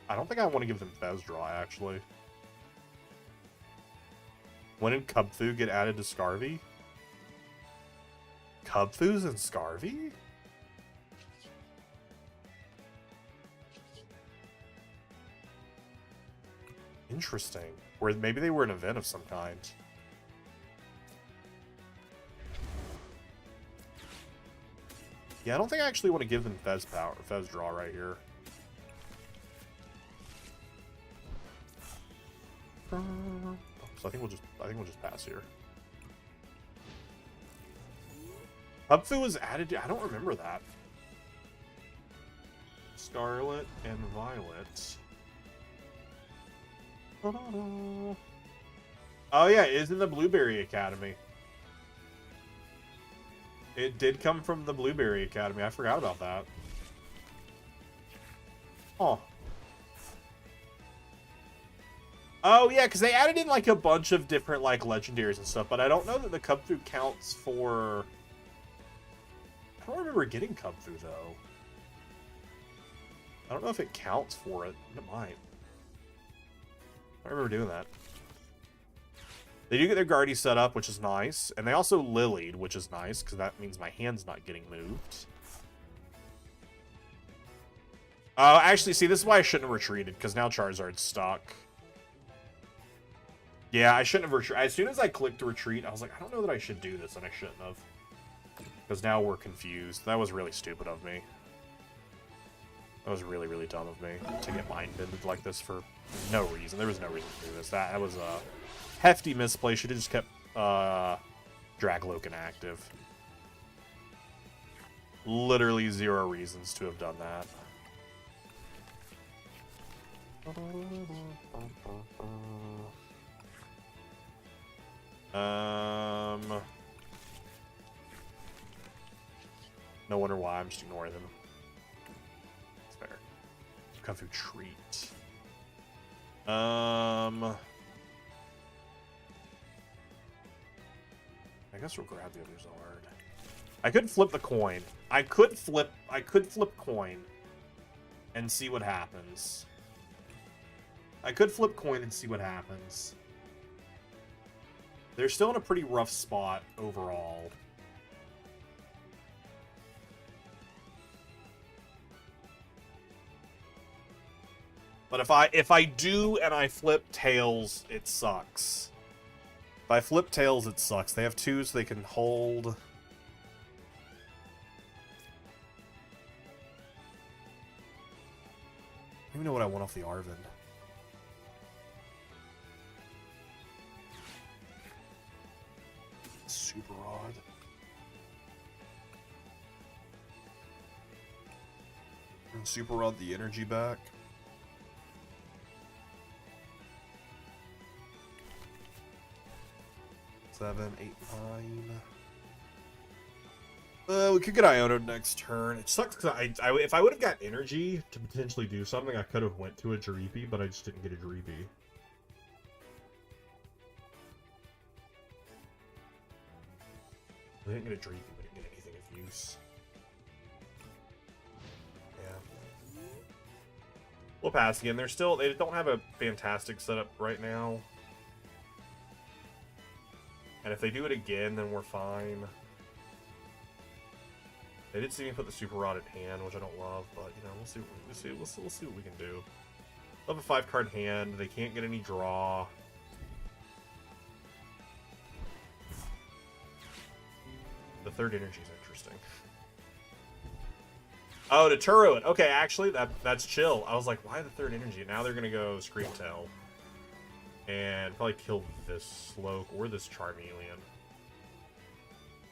I don't think I want to give them Fez Draw, actually. When did Cubfu get added to Scarvy? Cubfu's in Scarvy? Interesting. Or maybe they were an event of some kind. Yeah, I don't think I actually want to give them Fez power, Fez draw right here. So I think we'll just pass here. Hubfu was added to, I don't remember that. Scarlet and Violet. Oh yeah, it is in the Blueberry Academy. It did come from the Blueberry Academy. I forgot about that. Oh. Oh yeah, because they added in like a bunch of different like legendaries and stuff, but I don't know that the Cubfu counts for... I don't remember getting Cubfu though. I don't know if it counts for it. It might. I remember doing that. They do get their Guardy set up, which is nice. And they also Lilied, which is nice, because that means my hand's not getting moved. Actually, see, this is why I shouldn't have retreated, because now Charizard's stuck. Yeah, I shouldn't have retreated. As soon as I clicked to retreat, I was like, I don't know that I should do this, and I shouldn't have. Because now we're confused. That was really stupid of me. That was really, really dumb of me to get mind-bended like this for no reason. There was no reason to do this. That was a hefty misplay. Should have just kept Dragloak inactive. Literally 0 reasons to have done that. No wonder why. I'm just ignoring them. It's fair. Come through treat. I guess we'll grab the other Zard. I could flip the coin. I could flip coin and see what happens. I could flip coin and see what happens. They're still in a pretty rough spot overall. But if I do and I flip tails, it sucks. If I flip tails, it sucks. They have 2, so they can hold. I don't even know what I want off the Arvin. Super odd. And super odd the energy back. Seven, 8, 9. We could get Iono next turn. It sucks because if I would have got energy to potentially do something, I could have went to a Jereepy, but I just didn't get a Jereepy. I didn't get a Jereepy, but I didn't get anything of use. Yeah. We'll pass again. They don't have a fantastic setup right now. And if they do it again, then we're fine. They did see me put the Super Rod in hand, which I don't love, but you know, we'll see what we can do. They'll have a 5-card hand. They can't get any draw. The third energy is interesting. Oh, to Turo it. Okay, actually, that's chill. I was like, why the third energy? Now they're gonna go Scream Tail. And probably kill this Slowk or this Charmeleon.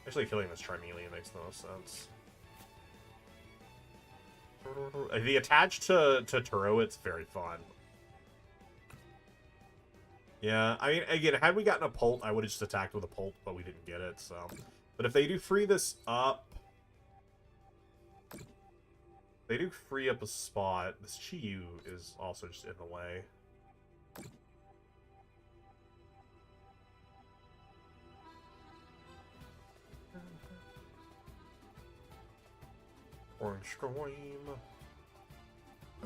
Actually, killing this Charmeleon makes the most sense. The attach to Turo, it's very fun. Yeah, I mean, again, had we gotten a Pult, I would have just attacked with a Pult, but we didn't get it, so. But if they do free this up... They do free up a spot. This Chi-Yu is also just in the way. Orange Scream.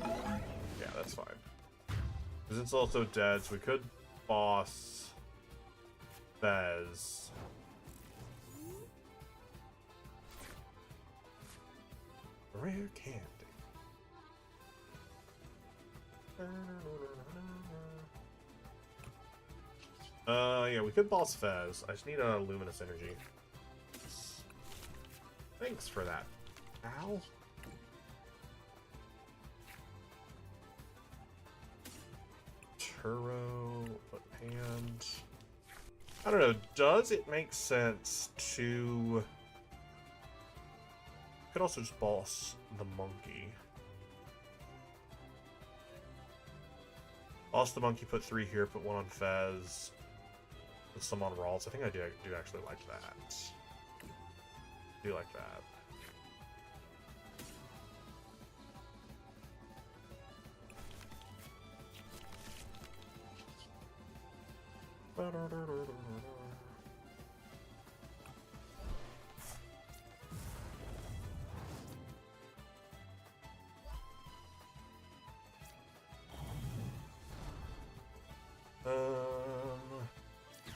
Yeah, that's fine. Because it's also dead, so we could boss Fez. Rare candy. Yeah, we could boss Fez. I just need a Luminous Energy. Thanks for that. Ow. Turo, put hand. I don't know, does it make sense to... Could also just boss the monkey. Boss the monkey, put 3 here, put 1 on Fez, put some on Ralts. I think I do actually like that. Do like that.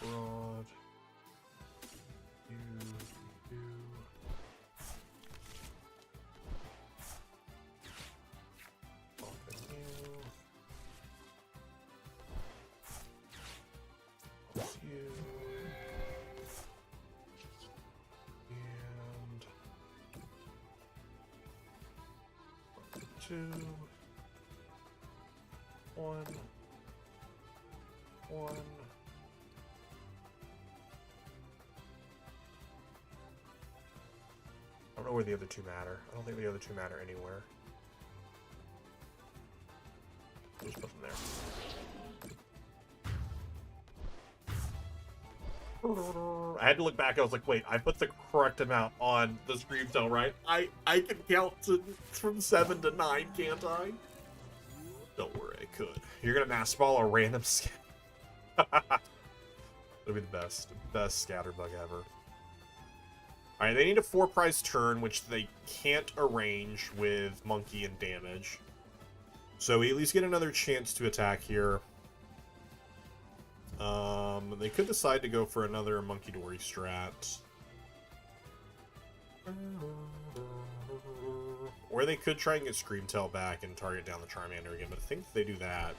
Broad. You. Open you. Plus you. And 2. 1. 1. I don't know where the other 2 matter. I don't think the other 2 matter anywhere. Just put them there. I had to look back. I was like, wait, I put the correct amount on the Scream Cell, right? I can count from 7 to 9, can't I? Don't worry, I could. You're gonna Master Ball a random scatter. It'll be the best scatterbug ever. Alright, they need a 4-price turn, which they can't arrange with Monkey and damage. So we at least get another chance to attack here. They could decide to go for another Monkey Dory strat. Or they could try and get Screamtail back and target down the Charmander again, but I think if they do that,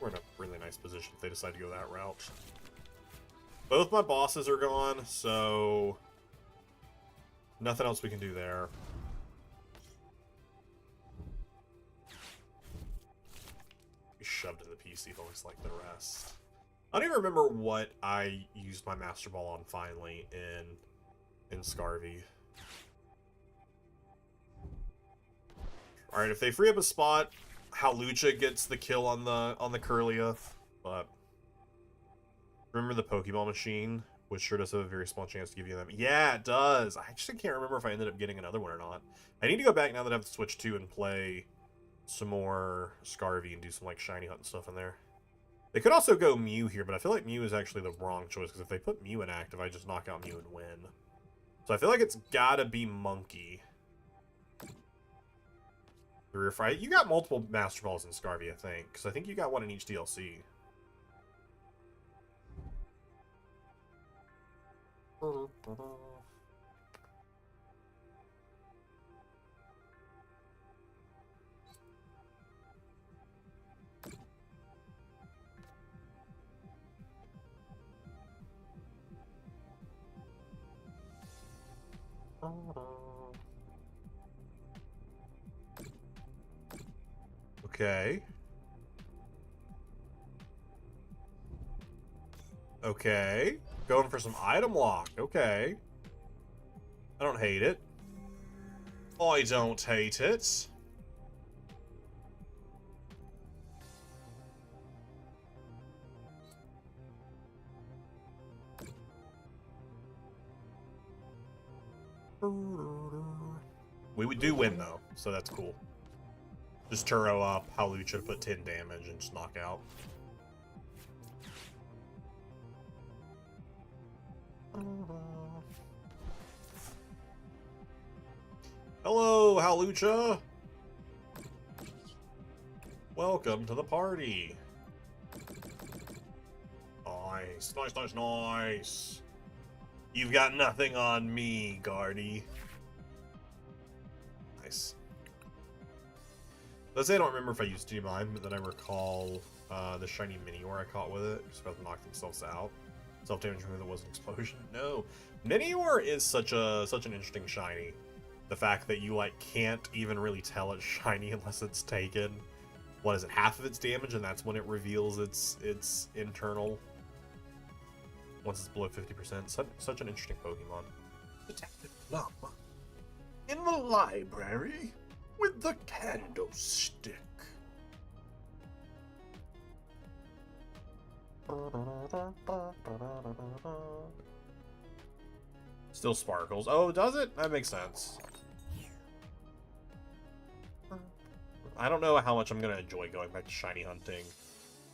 we're in a really nice position if they decide to go that route. Both my bosses are gone, so nothing else we can do there. Be shoved in the PC, but looks like the rest. I don't even remember what I used my Master Ball on finally in Scarvy. Alright, if they free up a spot, Hawlucha gets the kill on the Kirlia, but remember the Pokemon machine, which sure does have a very small chance to give you them. Yeah, it does. I actually can't remember if I ended up getting another one or not. I need to go back now that I have the Switch 2 and play some more Scarvy and do some like shiny hunt and stuff in there. They could also go Mew here, but I feel like Mew is actually the wrong choice because if they put Mew in active, I just knock out Mew and win. So I feel like it's gotta be Monkey. 3 or 5. You got multiple Master Balls in Scarvy, I think, because I think you got one in each DLC. Okay. Okay. Going for some item lock. Okay. I don't hate it. I don't hate it. We would do win though, so that's cool. Just Turo up, Hawlucha put 10 damage and just knock out. Hello, Hawlucha! Welcome to the party! Nice, nice, nice, nice! You've got nothing on me, Guardy. Nice. Let's say I don't remember if I used G-Mine, but then I recall the shiny Minior I caught with it. Just about to knock themselves out. Self-damage move that was an explosion. No. Minior is such an interesting shiny. The fact that you like can't even really tell it's shiny unless it's taken. What is it? Half of its damage, and that's when it reveals its internal. Once it's below 50%. Such an interesting Pokemon. Detective Plum. In the library with the candlestick. Still sparkles. Oh, does it? That makes sense. I don't know how much I'm gonna enjoy going back to shiny hunting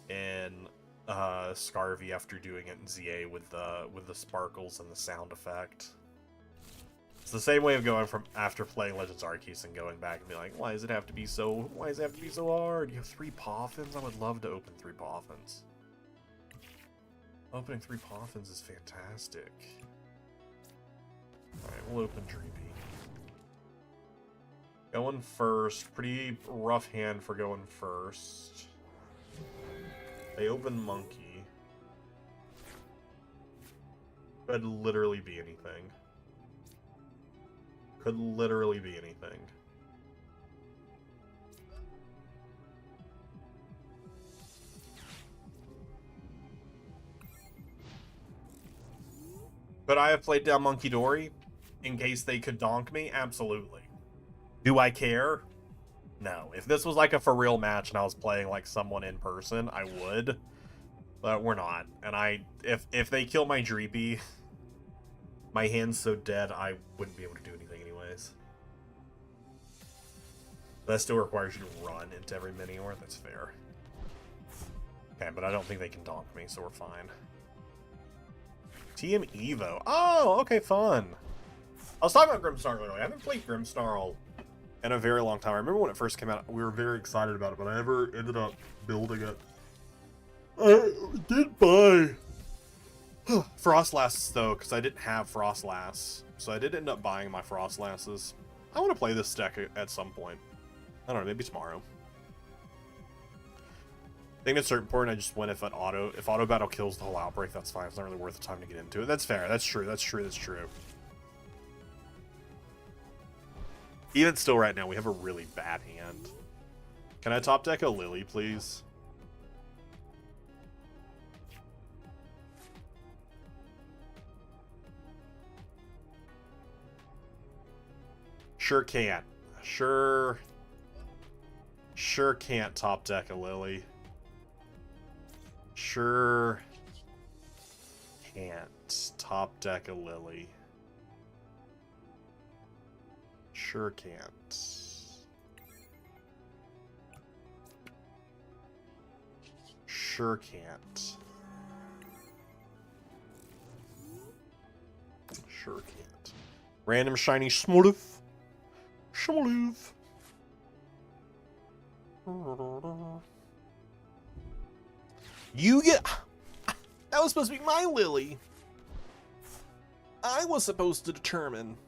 in Scarvy after doing it in ZA with the sparkles and the sound effect. It's the same way of going from after playing Legends Arceus and going back and be like, why does it have to be so hard? You have 3 Poffins? I would love to open 3 Poffins. Opening 3 Poffins is fantastic. Alright, we'll open Dreepy. Going first. Pretty rough hand for going first. They open Monkey. Could literally be anything. Could literally be anything. Could I have played down Monkey Dory in case they could donk me? Absolutely. Do I care? No. If this was like a for real match and I was playing like someone in person, I would. But we're not. And if they kill my Dreepy, my hand's so dead I wouldn't be able to do anything anyways. That still requires you to run into every Minior. That's fair. Okay, but I don't think they can donk me, so we're fine. TM Evo. Oh, okay, fun. I was talking about Grimmsnarl earlier. I haven't played Grimmsnarl in a very long time. I remember when it first came out, we were very excited about it, but I never ended up building it. I did buy Frostlasses, though, because I didn't have Frostlass. So I did end up buying my Frostlasses. I want to play this deck at some point. I don't know, maybe tomorrow. I think at a certain point I just went if auto battle kills the whole outbreak, that's fine. It's not really worth the time to get into it. That's fair. That's true. That's true. That's true. Even still right now, we have a really bad hand. Can I top deck a Lily, please? Sure can't. Sure can't top deck a Lily. Sure can't top deck a Lily. Sure can't. Sure can't. Sure can't. Random shiny Smurf. Smurf. You get... That was supposed to be my Lily. I was supposed to determine.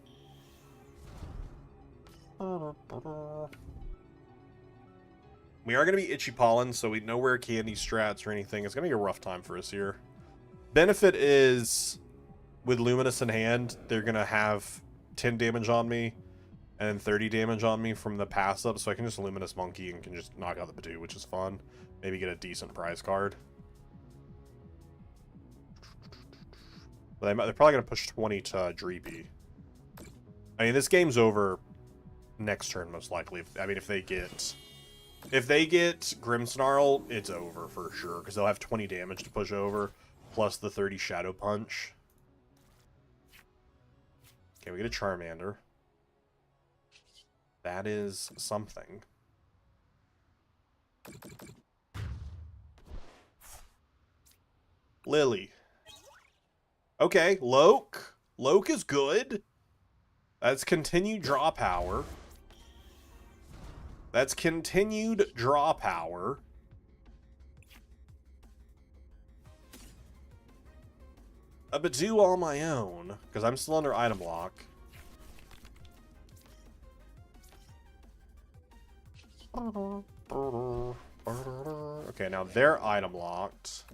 We are going to be Itchy Pollen, so we know where candy strats or anything. It's going to be a rough time for us here. Benefit is, with Luminous in hand, they're going to have 10 damage on me and 30 damage on me from the pass up, so I can just Luminous Monkey and can just knock out the Badoo, which is fun. Maybe get a decent prize card. But they're probably going to push 20 to Dreepy. I mean, this game's over next turn, most likely. If they get Grimmsnarl, it's over for sure, because they'll have 20 damage to push over, plus the 30 Shadow Punch. Okay, we get a Charmander. That is something. Lily. Okay, Loke. Loke is good. That's continued draw power. That's continued draw power. A Badoo on my own, because I'm still under item lock. Okay, now they're item locked.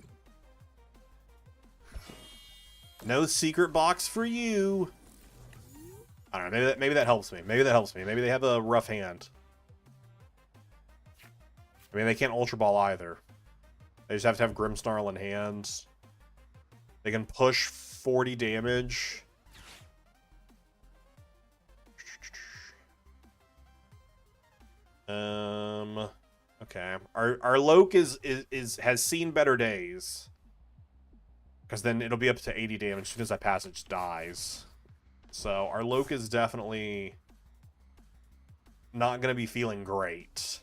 No secret box for you. I don't know. Maybe that helps me. Maybe that helps me. Maybe they have a rough hand. I mean, they can't Ultra Ball either. They just have to have Grimmsnarl in hand. They can push 40 damage. Okay. Our Loke has seen better days. Because then it'll be up to 80 damage as soon as that passage dies. So our Loke is definitely not going to be feeling great.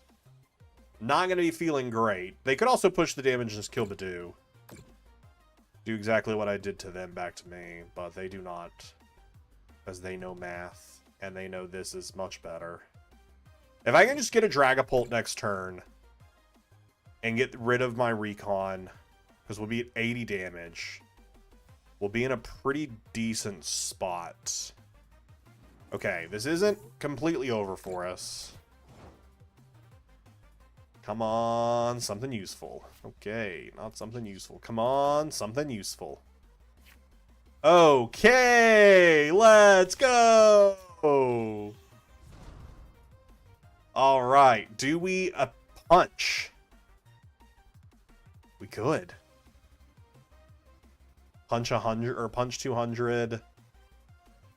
Not going to be feeling great. They could also push the damage and just kill Badoo. Do exactly what I did to them back to me, but they do not. Because they know math, and they know this is much better. If I can just get a Dragapult next turn, and get rid of my Recon, because we'll be at 80 damage, we'll be in a pretty decent spot. Okay, this isn't completely over for us. Come on, something useful. Okay, not something useful. Come on, something useful. Okay, let's go! Alright, do we a punch? We could. Punch 100, or punch 200,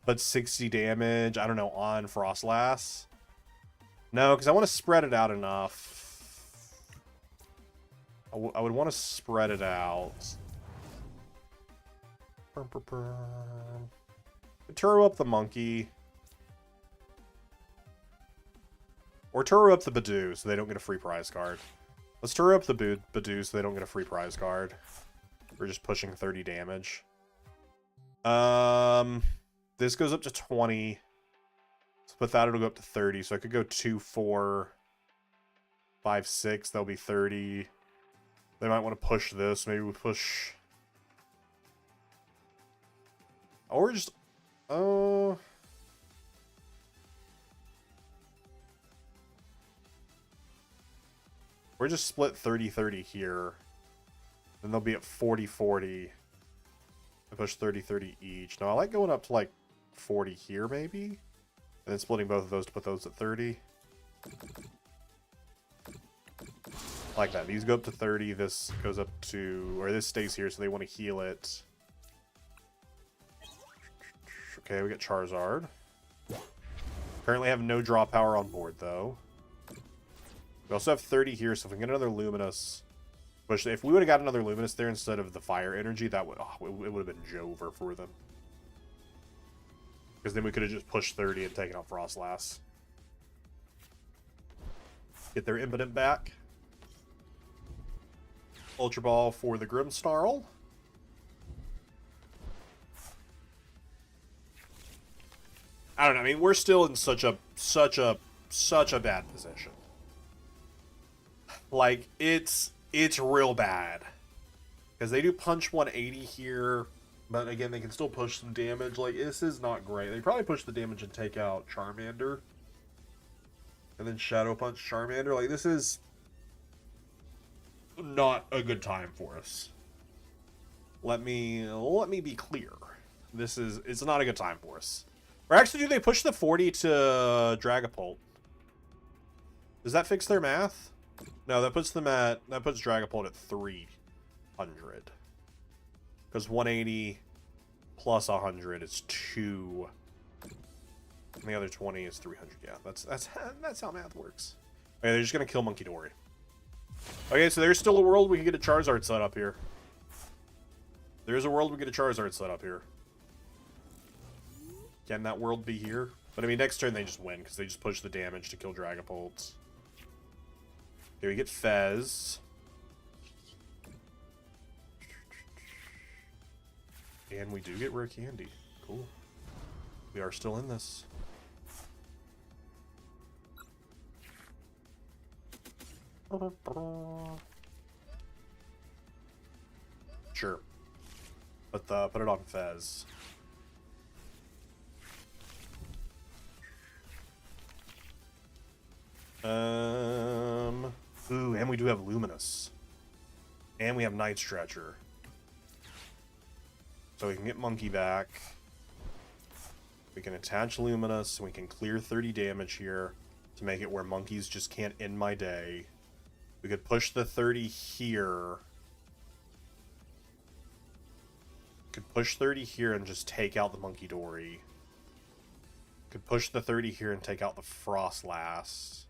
but 60 damage, I don't know, on Frostlass. No, because I want to spread it out enough. I would want to spread it out. Turo up the monkey. Or Turo up the Badoo so they don't get a free prize card. Let's Turo up the Badoo so they don't get a free prize card. We're just pushing 30 damage. This goes up to 20. So with that, it'll go up to 30. So I could go 2, 4, 5, 6. That'll be 30. They might want to push this. Maybe we push... Or just... Or just split 30-30 here. Then they'll be at 40-40. And push 30-30 each. Now, I like going up to, like, 40 here, maybe? And then splitting both of those to put those at 30. Like that. These go up to 30. This goes up to... Or this stays here, so they want to heal it. Okay, we got Charizard. Currently have no draw power on board, though. We also have 30 here, so if we can get another Luminous... Push, if we would have got another Luminous there instead of the Fire Energy, that would... Oh, it would have been Jover for them. Because then we could have just pushed 30 and taken out Frostlass. Get their Impotent back. Ultra Ball for the Grimmsnarl. I don't know. I mean, we're still in such a bad position. Like, it's real bad. Because they do punch 180 here, but again, they can still push some damage. Like, this is not great. They probably push the damage and take out Charmander. And then Shadow Punch Charmander. Like, this is not a good time for us. Let me be clear. It's not a good time for us. Or actually, do they push the 40 to Dragapult? Does that fix their math? No, that puts Dragapult at 300. Because 180 plus 100 is 2. And the other 20 is 300. Yeah, that's how math works. Okay, they're just gonna kill Monkey Dory. Okay, so there's still a world we can get a Charizard set up here. There's a world we get a Charizard set up here. Can that world be here? But I mean, next turn they just win because they just push the damage to kill Dragapult. Okay, we get Fez. And we do get Rare Candy. Cool. We are still in this. Sure. But put it on Fez. Ooh, and we do have Luminous. And we have Night Stretcher. So we can get Monkey back. We can attach Luminous, and we can clear 30 damage here to make it where monkeys just can't end my day. We could push the 30 here. Could push 30 here and just take out the Monkey Dory. Could push the 30 here and take out the Frostlass.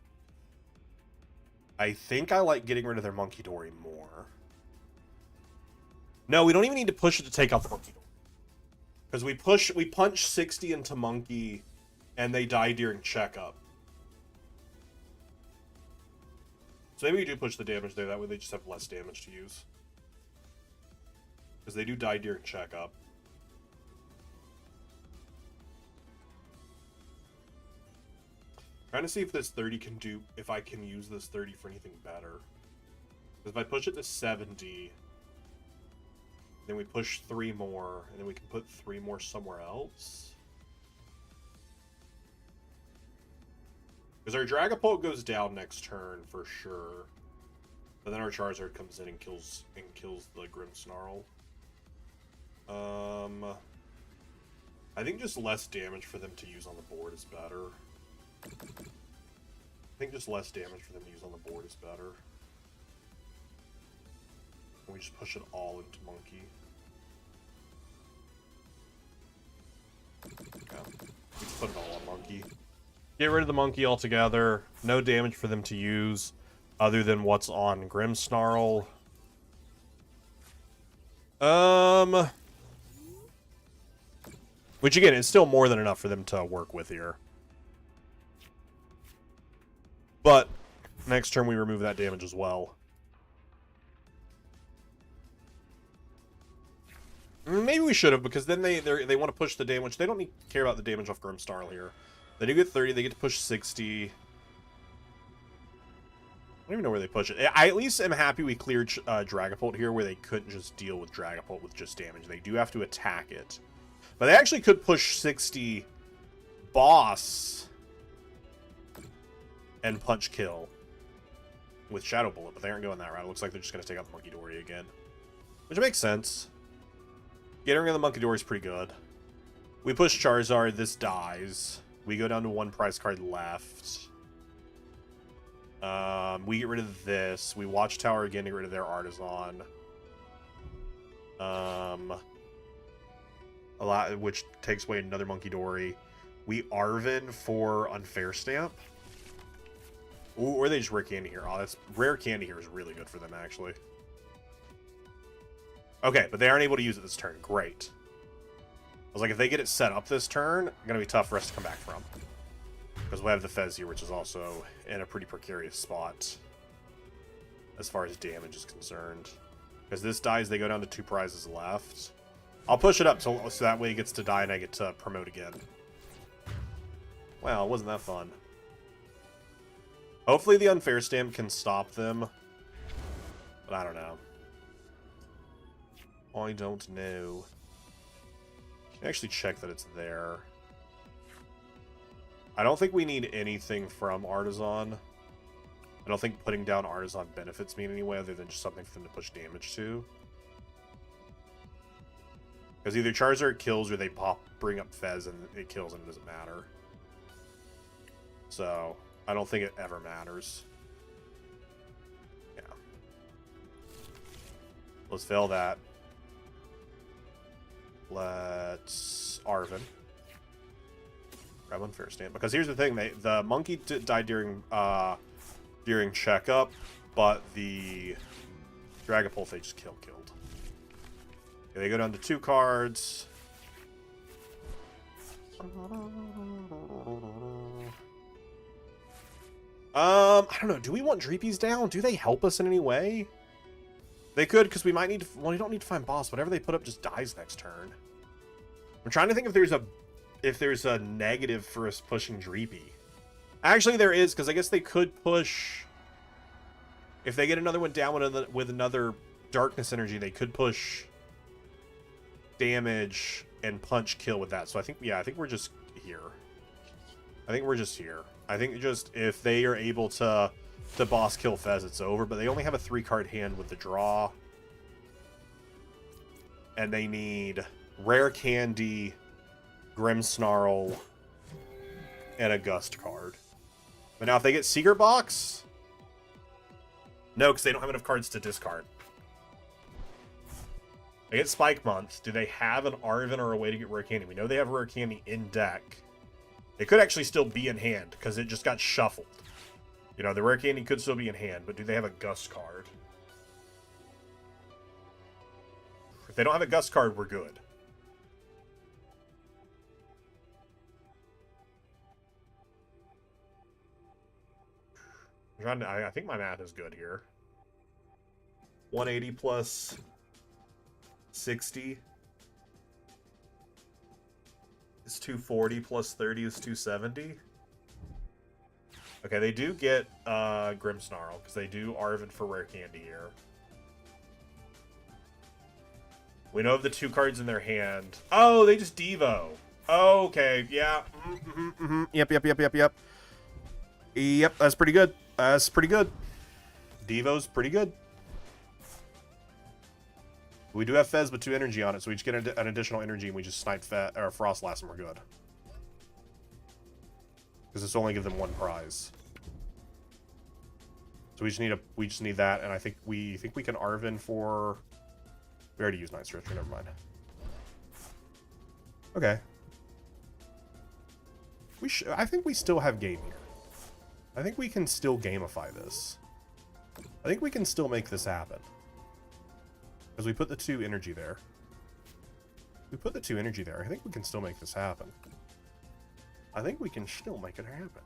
I think I like getting rid of their Monkey Dory more. No, we don't even need to push it to take out the Monkey Dory. Because we punch 60 into Monkey, and they die during checkup. So maybe we do push the damage there, that way they just have less damage to use. Because they do die during checkup. Trying to see if this 30 can do, if I can use this 30 for anything better. Because if I push it to 70, then we push 3 more, and then we can put 3 more somewhere else. Because our Dragapult goes down next turn for sure. But then our Charizard comes in and kills the Grimmsnarl. I think just less damage for them to use on the board is better. I think just less damage for them to use on the board is better. And we just push it all into Monkey. Yeah, we just put it all on Monkey. Get rid of the Monkey altogether. No damage for them to use other than what's on Grimmsnarl. Which again is still more than enough for them to work with here. But next turn we remove that damage as well. Maybe we should have, because then they want to push the damage. They don't care about the damage off Grimmsnarl here. They do get 30. They get to push 60. I don't even know where they push it. I at least am happy we cleared Dragapult here, where they couldn't just deal with Dragapult with just damage. They do have to attack it. But they actually could push 60 Boss and punch kill with Shadow Bullet, but they aren't going that route. It looks like they're just going to take out the Monkey Dory again. Which makes sense. Getting rid of the Monkey Dory is pretty good. We push Charizard, this dies. We go down to 1 prize card left. We get rid of this. We Watchtower again to get rid of their Artisan. A lot, which takes away another Monkey Dory. We Arven for Unfair Stamp. Ooh, or they just Rare Candy here. Oh, that's Rare Candy here is really good for them, actually. Okay, but they aren't able to use it this turn. Great. I was like, if they get it set up this turn, it's going to be tough for us to come back from. Because we have the Fez here, which is also in a pretty precarious spot as far as damage is concerned. Because this dies, they go down to 2 prizes left. I'll push it up so that way it gets to die and I get to promote again. Wow, wasn't that fun? Hopefully the Unfair Stamp can stop them. But I don't know. I don't know. Can actually check that it's there. I don't think we need anything from Artisan. I don't think putting down Artisan benefits me in any way other than just something for them to push damage to. Because either Charizard kills or they bring up Fez and it kills and it doesn't matter. So, I don't think it ever matters. Yeah. Let's fail that. Let's Arven. Grab Unfair Stamp. Because here's the thing, the Monkey died during checkup, but the Dragapult they just killed. Okay, they go down to 2 cards. I don't know. Do we want Dreepies down? Do they help us in any way? They could, because we might need to... Well, we don't need to find Boss. Whatever they put up just dies next turn. I'm trying to think if there's a negative for us pushing Dreepy. Actually, there is, because I guess they could push... If they get another one down with another Darkness Energy, they could push damage and punch kill with that. So I think, yeah, I think we're just here. I think just if they are able to boss kill Fez, it's over. But they only have a 3-card hand with the draw. And they need Rare Candy, Grimmsnarl, and a Gust card. But now if they get Secret Box... No, because they don't have enough cards to discard. They get Spike Month. Do they have an Arven or a way to get Rare Candy? We know they have Rare Candy in deck. It could actually still be in hand, because it just got shuffled. You know, the Rare Candy could still be in hand, but do they have a Gust card? If they don't have a Gust card, we're good. I think my math is good here. 180 plus 60 is 240 plus 30 is 270. Okay, they do get Grimmsnarl, because they do Arven for Rare Candy here. We know of the 2 cards in their hand. Oh, they just Devo. Oh, okay, yeah. Yep. Yep, that's pretty good. That's pretty good. Devo's pretty good. We do have Fez with 2 energy on it, so we just get an additional energy and we just snipe Frostlass and we're good. Because this will only give them 1 prize. So we just need that, and I think we can Arven for... We already used Night Stretcher, never mind. Okay. I think we still have game here. I think we can still gamify this. I think we can still make this happen. Because we put the 2 energy there. We put the 2 energy there. I think we can still make this happen. I think we can still make it happen.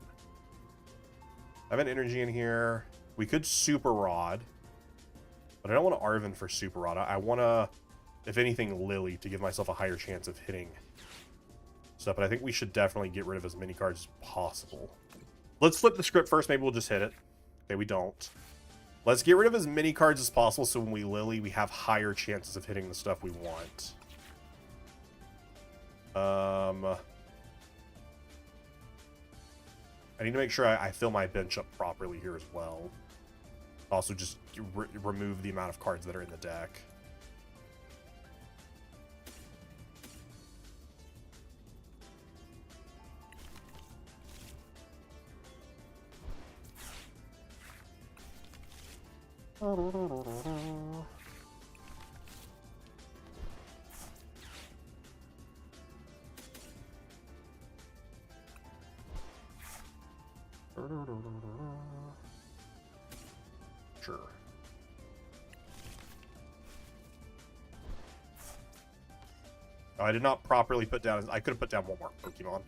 I have an energy in here. We could Super Rod. But I don't want to Arven for Super Rod. I want to, if anything, Lily to give myself a higher chance of hitting stuff. But I think we should definitely get rid of as many cards as possible. Let's flip the script first. Maybe we'll just hit it. Okay, we don't. Let's get rid of as many cards as possible so when we Lily, we have higher chances of hitting the stuff we want. I need to make sure I fill my bench up properly here as well. Also, just remove the amount of cards that are in the deck. Sure. Oh, I did not properly put down... I could have put down one more Pokemon.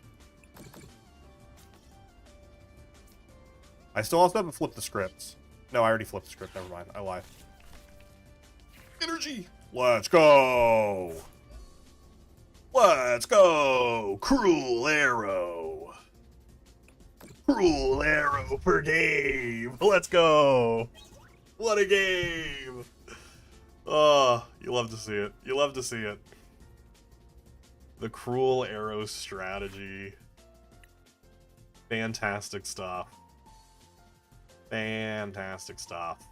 I still also haven't flipped the scripts. No, I already flipped the script. Never mind. I lied. Energy! Let's go! Let's go! Cruel Arrow! Cruel Arrow per game! Let's go! What a game! Oh, you love to see it. You love to see it. The Cruel Arrow strategy. Fantastic stuff. Fantastic stuff.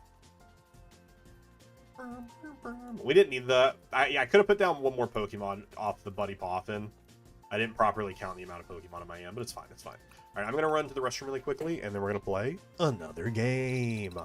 We didn't need that. I could have put down one more Pokemon off the Buddy Poffin. I didn't properly count the amount of Pokemon in my hand, but it's fine. It's fine. All right, I'm going to run to the restroom really quickly, and then we're going to play another game.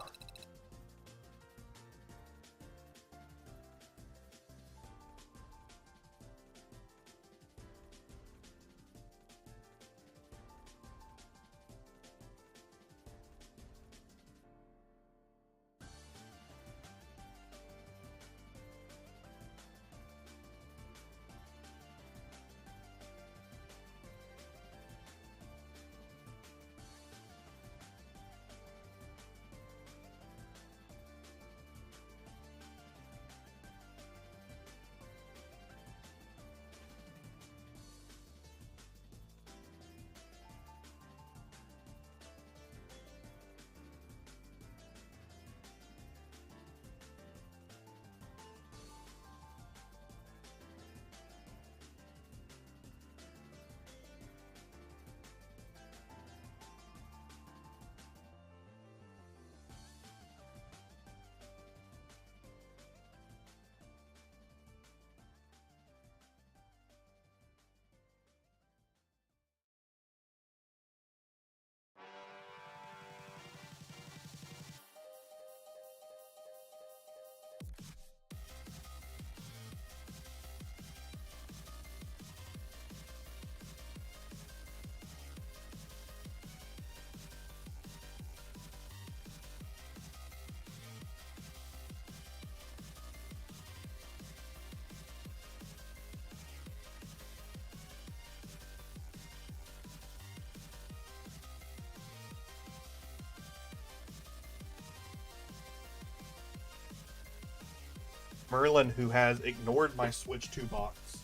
Merlin, who has ignored my Switch 2 box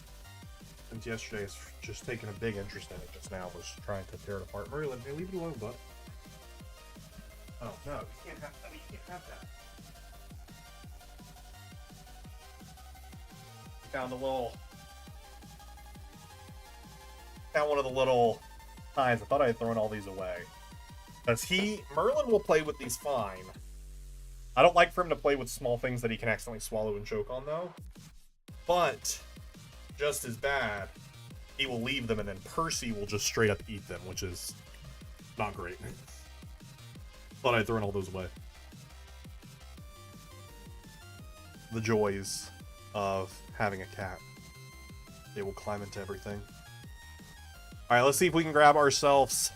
since yesterday, has just taken a big interest in it just now, was trying to tear it apart. Merlin, hey, leave it alone, bud. Oh, no, you can't have that. You can't have that. Found one of the little ties. I thought I had thrown all these away. Because Merlin will play with these fine. I don't like for him to play with small things that he can accidentally swallow and choke on, though. But, just as bad, he will leave them, and then Percy will just straight up eat them, which is not great. Thought I'd thrown all those away. The joys of having a cat. They will climb into everything. Alright, let's see if we can grab ourselves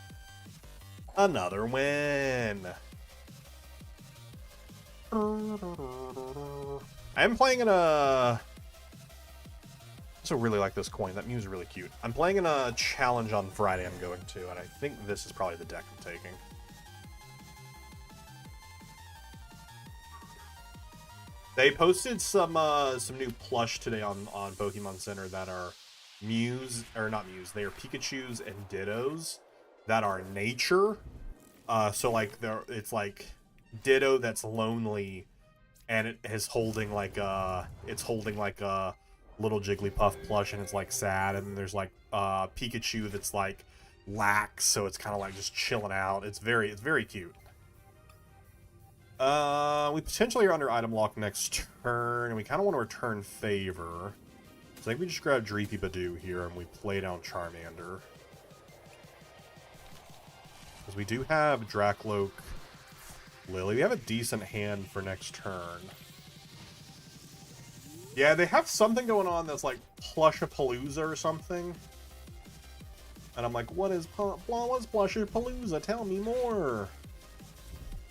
another win. I'm playing in a... I also really like this coin. That Mew's is really cute. I'm playing in a challenge on Friday I'm going to, and I think this is probably the deck I'm taking. They posted some new plush today on Pokemon Center that are Mews, or not Mews, they are Pikachus and Dittos that are nature. So like it's like Ditto that's lonely, and it is holding like a little Jigglypuff plush, and it's like sad. And then there's like Pikachu that's like lax, so it's kind of like just chilling out. It's very cute. We potentially are under item lock next turn, and we kind of want to return favor. So I think we just grab Dreepy Badoo here, and we play down Charmander. Because we do have Dracloak, Lily. We have a decent hand for next turn. Yeah, they have something going on that's like Plushapalooza or something. And I'm like, what's Plushapalooza? Tell me more.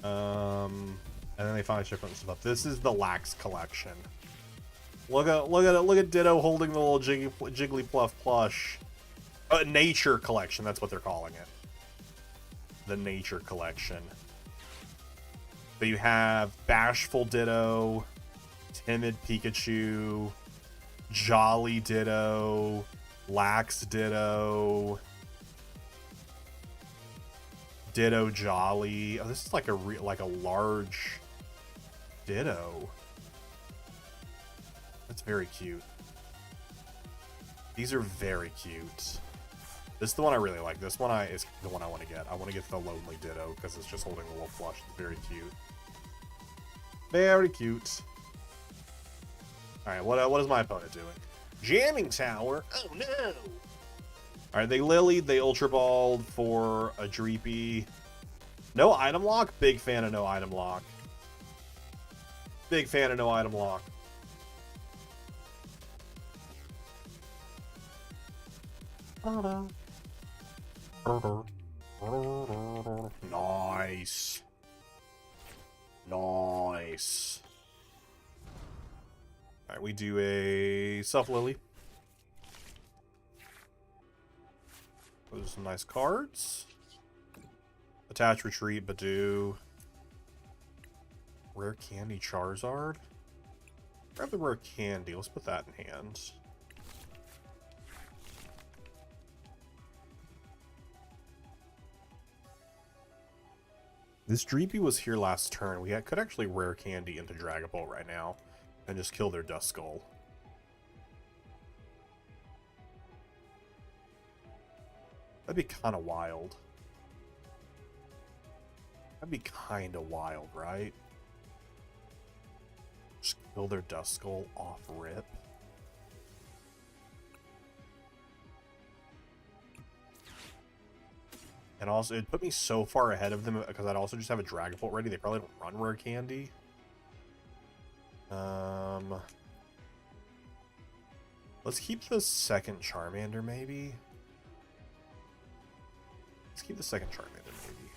And then they finally start putting stuff up. This is the Lax collection. Look at Ditto holding the little Jigglypuff plush. Nature collection, that's what they're calling it. The Nature collection. But you have Bashful Ditto, Timid Pikachu, Jolly Ditto, Lax Ditto, Ditto Jolly. Oh, this is like a large Ditto. That's very cute. These are very cute. This is the one I really like. This one is the one I want to get. I want to get the Lonely Ditto because it's just holding a little plush. It's very cute. Very cute. Alright, what is my opponent doing? Jamming Tower? Oh no! Alright, they Lilied, they Ultra Balled for a Dreepy. No item lock? Big fan of no item lock. Big fan of no item lock. Nice. Nice. Alright, we do a Self Lily. Those are some nice cards. Attach, Retreat, Badoo. Rare Candy, Charizard. Grab the Rare Candy. Let's put that in hand. This Dreepy was here last turn. We could actually Rare Candy into Dragapult right now and just kill their Duskull. That'd be kind of wild. That'd be kind of wild, right? Just kill their Duskull off rip. And also, it put me so far ahead of them because I'd also just have a Dragapult ready. They probably don't run Rare Candy. Let's keep the second Charmander, maybe. Let's keep the second Charmander, maybe.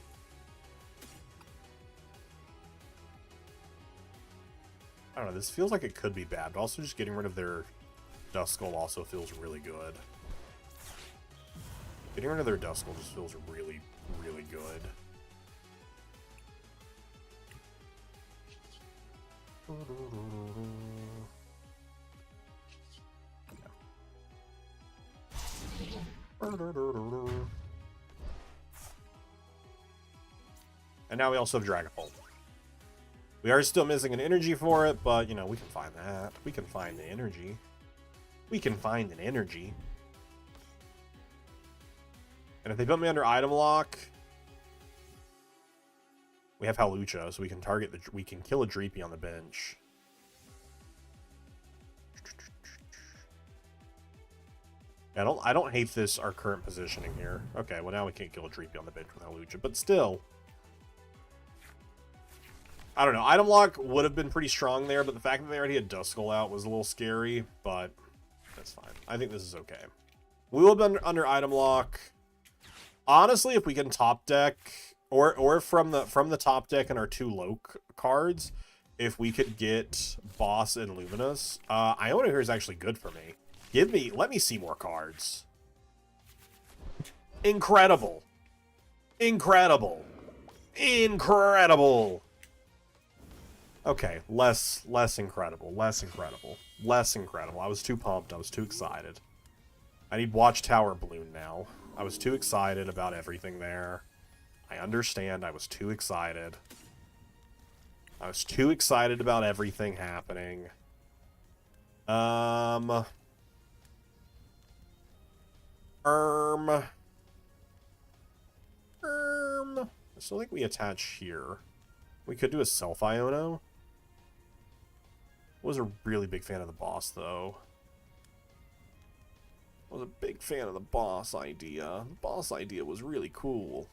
I don't know, this feels like it could be bad, but also just getting rid of their Duskull also feels really good. Getting rid of their Duskull just feels really, really good. And now we also have Dragapult. We are still missing an energy for it, but, you know, we can find that. We can find the energy. We can find an energy. And if they put me under item lock, we have Hawlucha, so we can target the... We can kill a Dreepy on the bench. I don't hate this, our current positioning here. Okay, well now we can't kill a Dreepy on the bench with Hawlucha, but still. I don't know. Item lock would have been pretty strong there, but the fact that they already had Duskull out was a little scary, but that's fine. I think this is okay. We will be under item lock. Honestly, if we can top deck, or from the top deck and our 2 low cards, if we could get Boss and Luminous, Iona here is actually good for me. Let me see more cards. Incredible. Incredible. Incredible. Okay, less incredible. Less incredible. Less incredible. I was too pumped. I was too excited. I need Watchtower Balloon now. I was too excited about everything there. I understand. I was too excited. I was too excited about everything happening. I still think we attach here. We could do a Self-Iono. Was a really big fan of the boss, though. Was a big fan of the boss idea. The boss idea was really cool.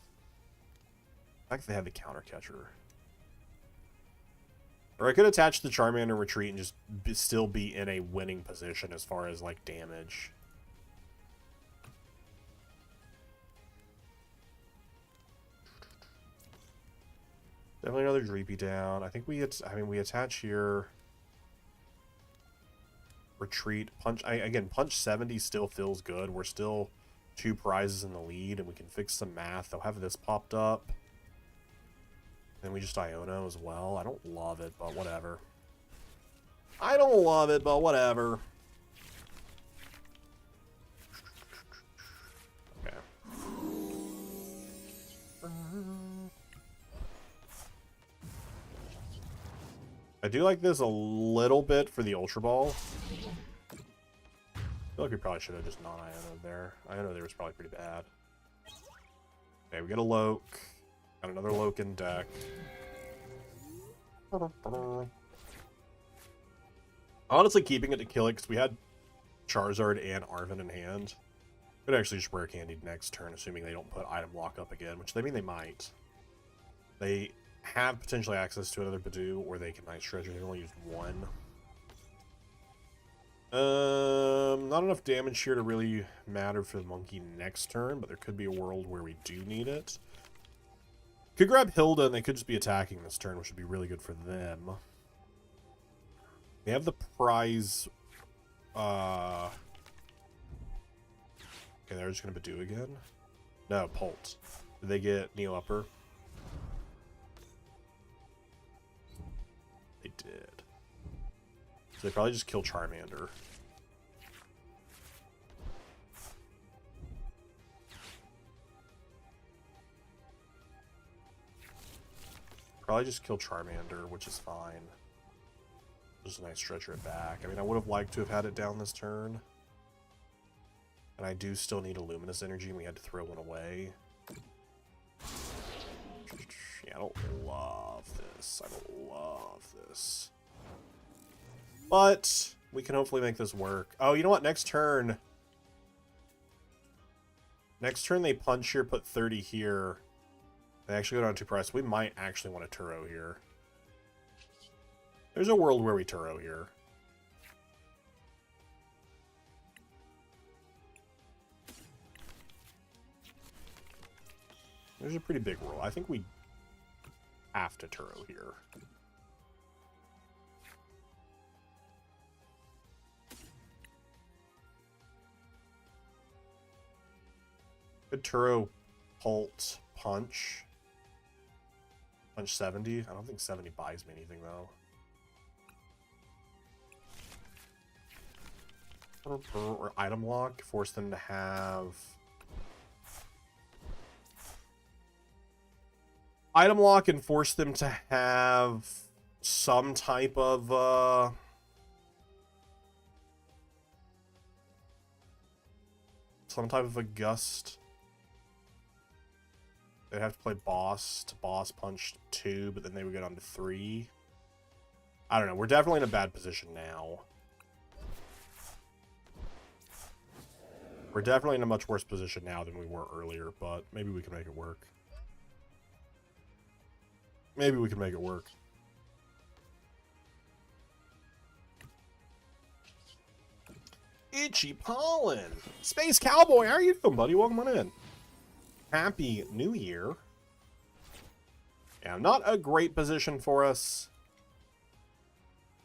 I think they had the counter catcher. Or I could attach the Charmander Retreat and just still be in a winning position as far as, like, damage. Definitely another Dreepy down. I think we attach here. Retreat. Punch. Again, Punch 70 still feels good. We're still 2 prizes in the lead, and we can fix some math. They'll have this popped up. Then we just Iono as well. I don't love it, but whatever. I don't love it, but whatever. Okay. I do like this a little bit for the Ultra Ball. I feel like we probably should have just non-Iono'd there. Iono there was probably pretty bad. Okay, we get a Loke. Got another Loke in deck. Honestly, keeping it to kill it, because we had Charizard and Arven in hand. Could actually just rare candied next turn, assuming they don't put item lock up again, which they mean they might. They have potentially access to another Badoo, or they can Nice Treasure. They've only used 1. Not enough damage here to really matter for the monkey next turn, but there could be a world where we do need it. Could grab Hilda, and they could just be attacking this turn, which would be really good for them. They have the prize. Okay, they're just gonna Badoo again. No, Pult. Did they get Neo Upper? They did. So they probably just kill Charmander. Probably just kill Charmander, which is fine. Just a nice stretcher it back. I mean, I would have liked to have had it down this turn. And I do still need a Luminous Energy, and we had to throw one away. Yeah, I don't love this. I don't love this. But we can hopefully make this work. Oh, you know what? Next turn... Next turn they punch here, put 30 here. They actually go down 2 price. We might actually want a Turo here. There's a world where we Turo here. There's a pretty big world. I think we have to Turo here. Good Turo, Pult, Punch. Punch 70. I don't think 70 buys me anything, though. Or item lock. Force them to have item lock and force them to have some type of a gust. They'd have to play boss to boss punch 2, but then they would get on to 3. I don't know. We're definitely in a bad position now. We're definitely in a much worse position now than we were earlier, but maybe we can make it work. Maybe we can make it work. Itchy Pollen! Space Cowboy, how are you doing, buddy? Welcome on in. Happy New Year. Yeah, not a great position for us.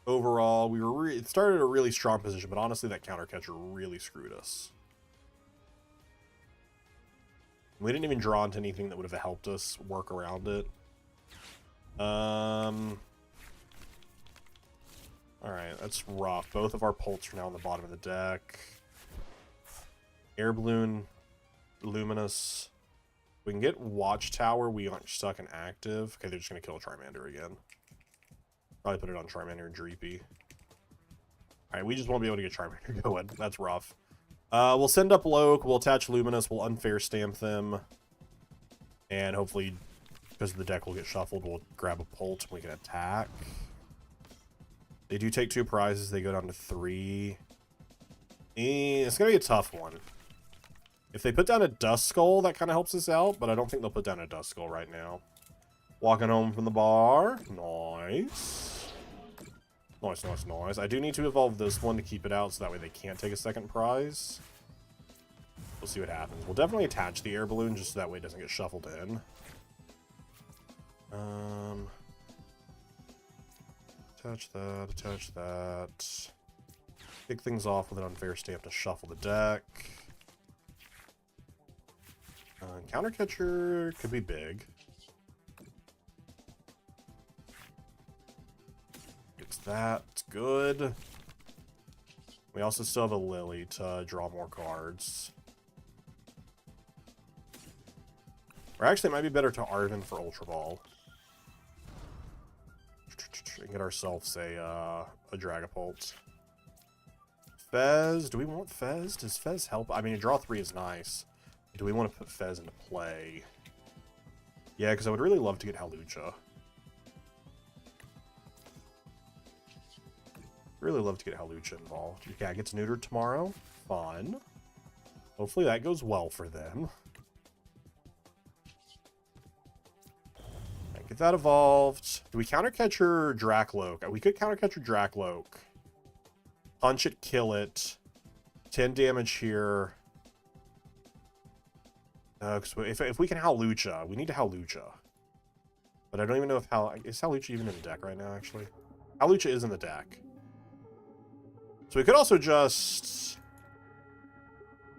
Overall, it started a really strong position, but honestly, that counter catcher really screwed us. We didn't even draw into anything that would have helped us work around it. Alright, that's rough. Both of our Pults are now on the bottom of the deck. Air Balloon, Luminous. We can get Watchtower. We aren't stuck in active. Okay, they're just going to kill a Charmander again. Probably put it on Charmander and Dreepy. Alright, we just won't be able to get Charmander going. That's rough. We'll send up Loke. We'll attach Luminous. We'll unfair stamp them. And hopefully, because the deck will get shuffled, we'll grab a Pult and we can attack. They do take 2 prizes. They go down to 3. It's going to be a tough one. If they put down a Dust Skull, that kind of helps us out, but I don't think they'll put down a Dust Skull right now. Walking home from the bar. Nice. Nice, nice, nice. I do need to evolve this one to keep it out, so that way they can't take a second prize. We'll see what happens. We'll definitely attach the air balloon, just so that way it doesn't get shuffled in. Attach that, attach that. Kick things off with an unfair stamp to shuffle the deck. Counter catcher could be big. It's that. It's good. We also still have a Lily to draw more cards. Or actually, it might be better to Arven for Ultra Ball. And get ourselves a Dragapult. Fez. Do we want Fez? Does Fez help? I mean, a draw 3 is nice. Do we want to put Fez into play? Yeah, because I would really love to get Hawlucha. Really love to get Hawlucha involved. Your cat gets neutered tomorrow. Fun. Hopefully that goes well for them. Right, get that evolved. Do we countercatcher Dracloak? We could countercatcher Dracloak. Punch it, kill it. 10 damage here. If we can Hawlucha, we need to Hawlucha. But I don't even know if is Hawlucha even in the deck right now, actually? Hawlucha is in the deck. So we could also just...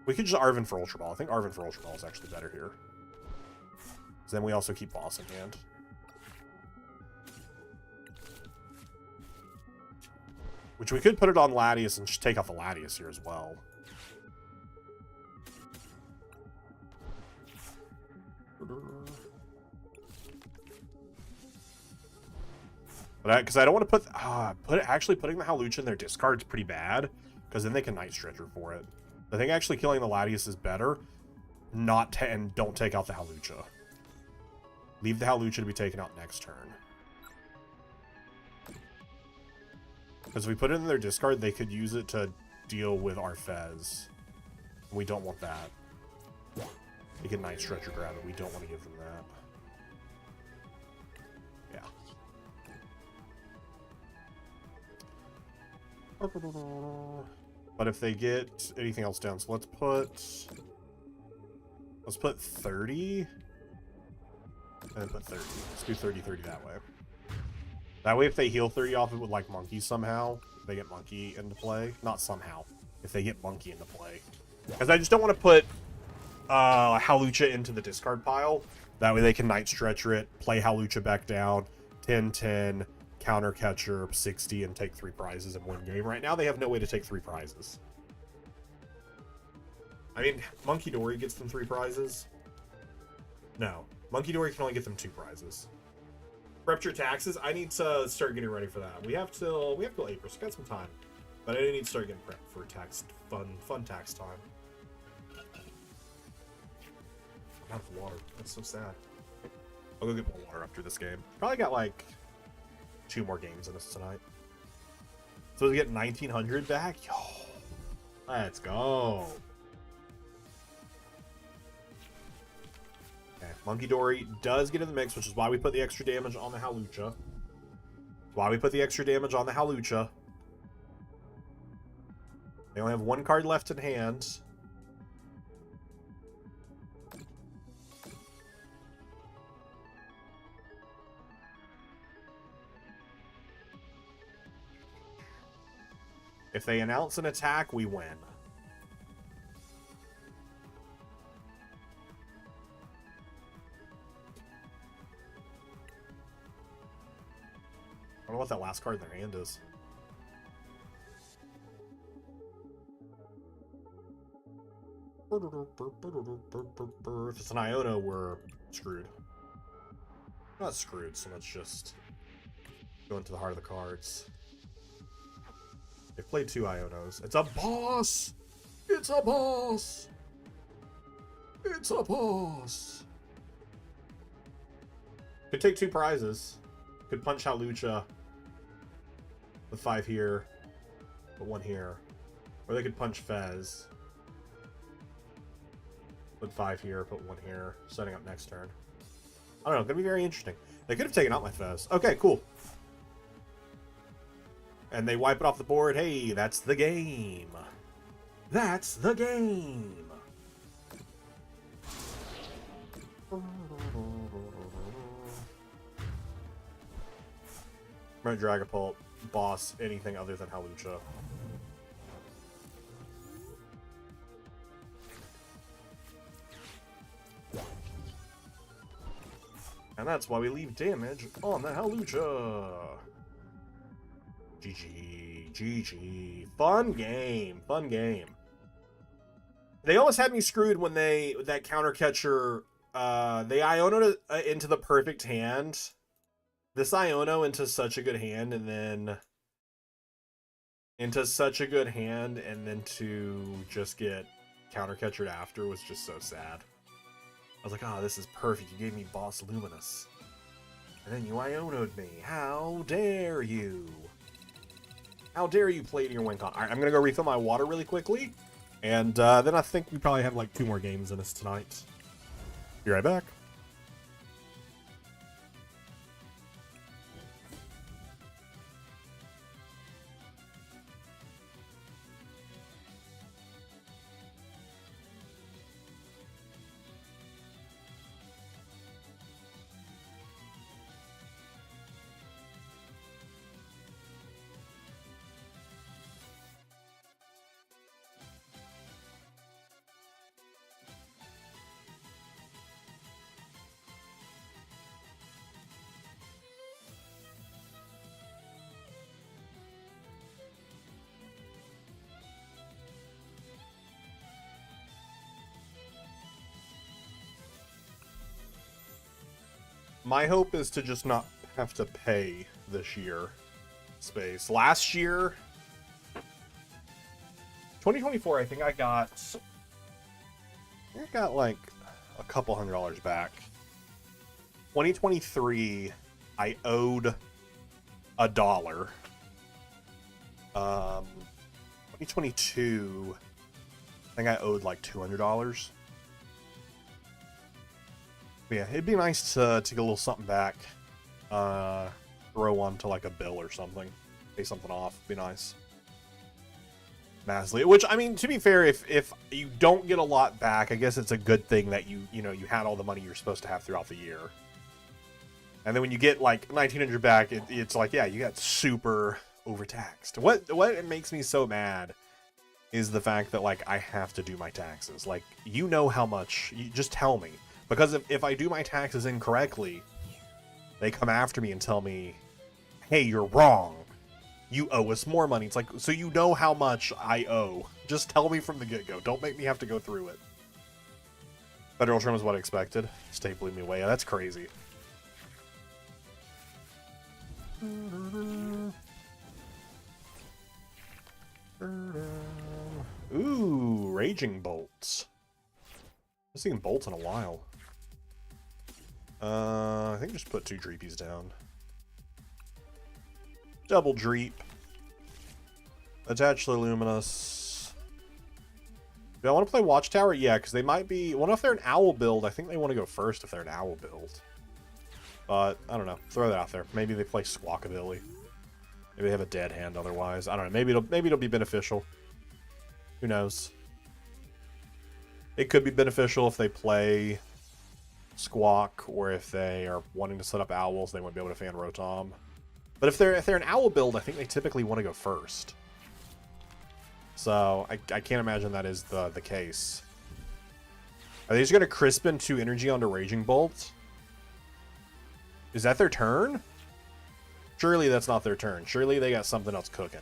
We could just Arven for Ultra Ball. I think Arven for Ultra Ball is actually better here. Because then we also keep Boss in hand. Which we could put it on Latias and just take off the Latias here as well. But because I don't want to actually putting the Hawlucha in their discard is pretty bad, because then they can Night Stretcher for it. I think actually killing the Latias is better. And don't take out the Hawlucha. Leave the Hawlucha to be taken out next turn. Because if we put it in their discard, they could use it to deal with our Fez. We don't want that. They can Night Stretcher grab it. We don't want to give them that. But if they get anything else down, so let's put 30 and then put 30. Let's do 30-30 that way. That way if they heal 30 off it with like Monkey somehow, they get Monkey into play. Not somehow. If they get Monkey into play. Because I just don't want to put Hawlucha into the discard pile. That way they can Night Stretcher it, play Hawlucha back down, 10-10. Counter catcher 60 and take 3 prizes in one game. Right now they have no way to take 3 prizes. I mean, Monkey Dory gets them 3 prizes. No. Monkey Dory can only get them 2 prizes. Prep your taxes. I need to start getting ready for that. We have till April, so got some time. But I need to start getting prepped for fun tax time. I'm out of water. That's so sad. I'll go get more water after this game. Probably got like 2 more games in us tonight. So to get 1900 back, yo, let's go. Okay, Monkey Dory does get in the mix, which is why we put the extra damage on the Hawlucha. They only have 1 card left in hand. If they announce an attack, we win. I don't know what that last card in their hand is. If it's an Iono, we're screwed. We're not screwed, so let's just go into the heart of the cards. They've played 2 Ionos. It's a boss! It's a boss! It's a boss! Could take 2 prizes. Could punch Hawlucha with 5 here, but 1 here. Or they could punch Fez with 5 here, put 1 here, setting up next turn. I don't know, gonna be very interesting. They could have taken out my Fez. Okay, cool. And they wipe it off the board. Hey, that's the game. That's the game. I'm gonna Dragapult, boss, anything other than Hawlucha. And that's why we leave damage on the Hawlucha. GG. GG. Fun game. Fun game. They almost had me screwed when that counter catcher, they Iono'd into the perfect hand. This Iono into such a good hand, and then to just get counter catchered after was just so sad. I was like, oh, this is perfect. You gave me Boss Luminous. And then you Iono'd me. How dare you? How dare you play to your win con? Alright, I'm gonna go refill my water really quickly. And then I think we probably have like 2 more games in us tonight. Be right back. My hope is to just not have to pay this year. Space. Last year, 2024, I think I got like a couple $100 back. 2023, I owed $1. 2022, I think I owed like $200. But yeah, it'd be nice to get a little something back. Throw one to like a bill or something. Pay something off. Be nice. Massively. Which, I mean, to be fair, if you don't get a lot back, I guess it's a good thing that you had all the money you're supposed to have throughout the year. And then when you get like 1900 back, it's like, yeah, you got super overtaxed. What makes me so mad is the fact that like I have to do my taxes. Like, you know how much, you just tell me. Because if I do my taxes incorrectly, they come after me and tell me, hey, you're wrong. You owe us more money. It's like, so you know how much I owe. Just tell me from the get-go. Don't make me have to go through it. Federal trim is what I expected. State blew me away. Yeah, that's crazy. Ooh, Raging Bolts. I haven't seen bolts in a while. I think just put 2 Dreepies down. Double Dreep. Attach the Luminous. Do I want to play Watchtower? Yeah, because they might be... Well, if they're an Owl build, I think they want to go first if they're an Owl build. But, I don't know. Throw that out there. Maybe they play Squawkabilly. Maybe they have a dead hand otherwise. I don't know. Maybe it'll be beneficial. Who knows? It could be beneficial if they play Squawk, or if they are wanting to set up Owls, they won't be able to fan Rotom. But if they're an Owl build, I think they typically want to go first. So, I can't imagine that is the case. Are they just going to Crispin 2 energy onto Raging Bolt? Is that their turn? Surely that's not their turn. Surely they got something else cooking.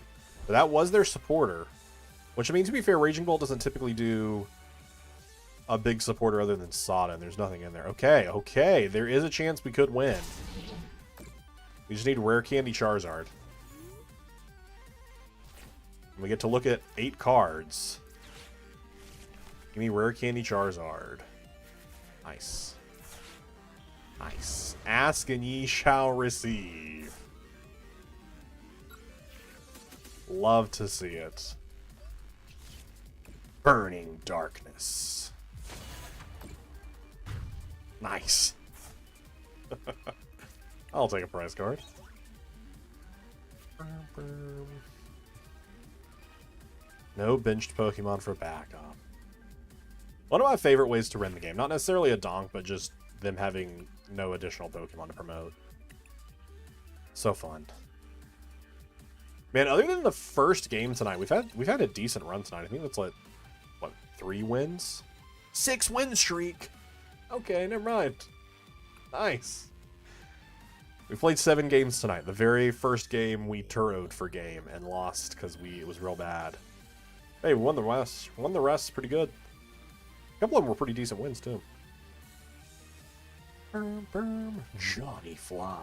But that was their supporter. Which, I mean, to be fair, Raging Bolt doesn't typically do a big supporter other than Sada, and there's nothing in there. Okay, okay. There is a chance we could win. We just need Rare Candy Charizard. And we get to look at 8 cards. Give me Rare Candy Charizard. Nice. Nice. Ask and ye shall receive. Love to see it. Burning Darkness. Nice. I'll take a prize card. No benched Pokemon for backup. One of my favorite ways to win the game. Not necessarily a donk, but just them having no additional Pokemon to promote. So fun. Man, other than the first game tonight, we've had a decent run tonight. I think that's like, what, 3 wins? 6 win streak! Okay, never mind. Nice. We played 7 games tonight. The very first game we turroed for game and lost because it was real bad. Hey, we won the rest. Won the rest pretty good. A couple of them were pretty decent wins, too. Johnny Fly.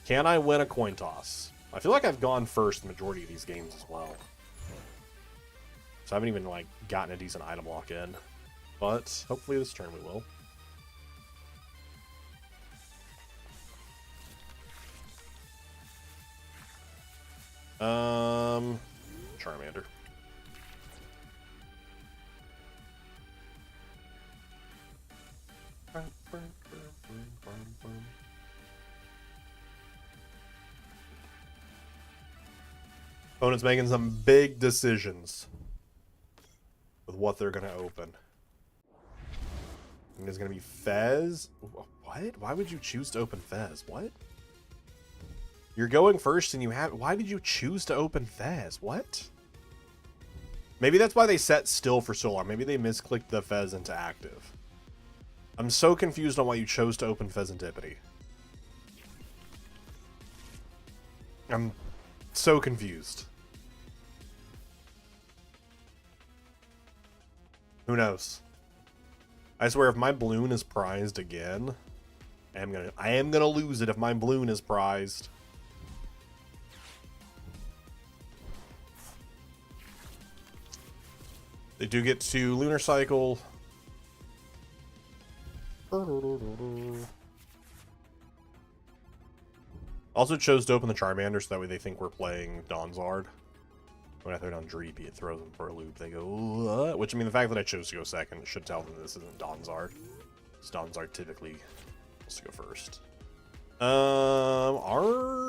Can I win a coin toss? I feel like I've gone first the majority of these games as well. So I haven't even, like, gotten a decent item lock in. But hopefully this turn we will. Charmander. Opponent's making some big decisions with what they're going to open. And there's going to be Fez. What? Why would you choose to open Fez? What? You're going first and you have... Why did you choose to open Fez? What? Maybe that's why they sat still for so long. Maybe they misclicked the Fez into active. I'm so confused on why you chose to open Fezantipity. I'm so confused. Who knows? I swear, if my balloon is prized again, I am gonna lose it if my balloon is prized. They do get to Lunar Cycle. Also chose to open the Charmander so that way they think we're playing Donzard. When I throw down Dreepy, it throws them for a loop. They go, what? Which, I mean, the fact that I chose to go second should tell them this isn't Donzard. Donzard typically wants to go first. Arvin.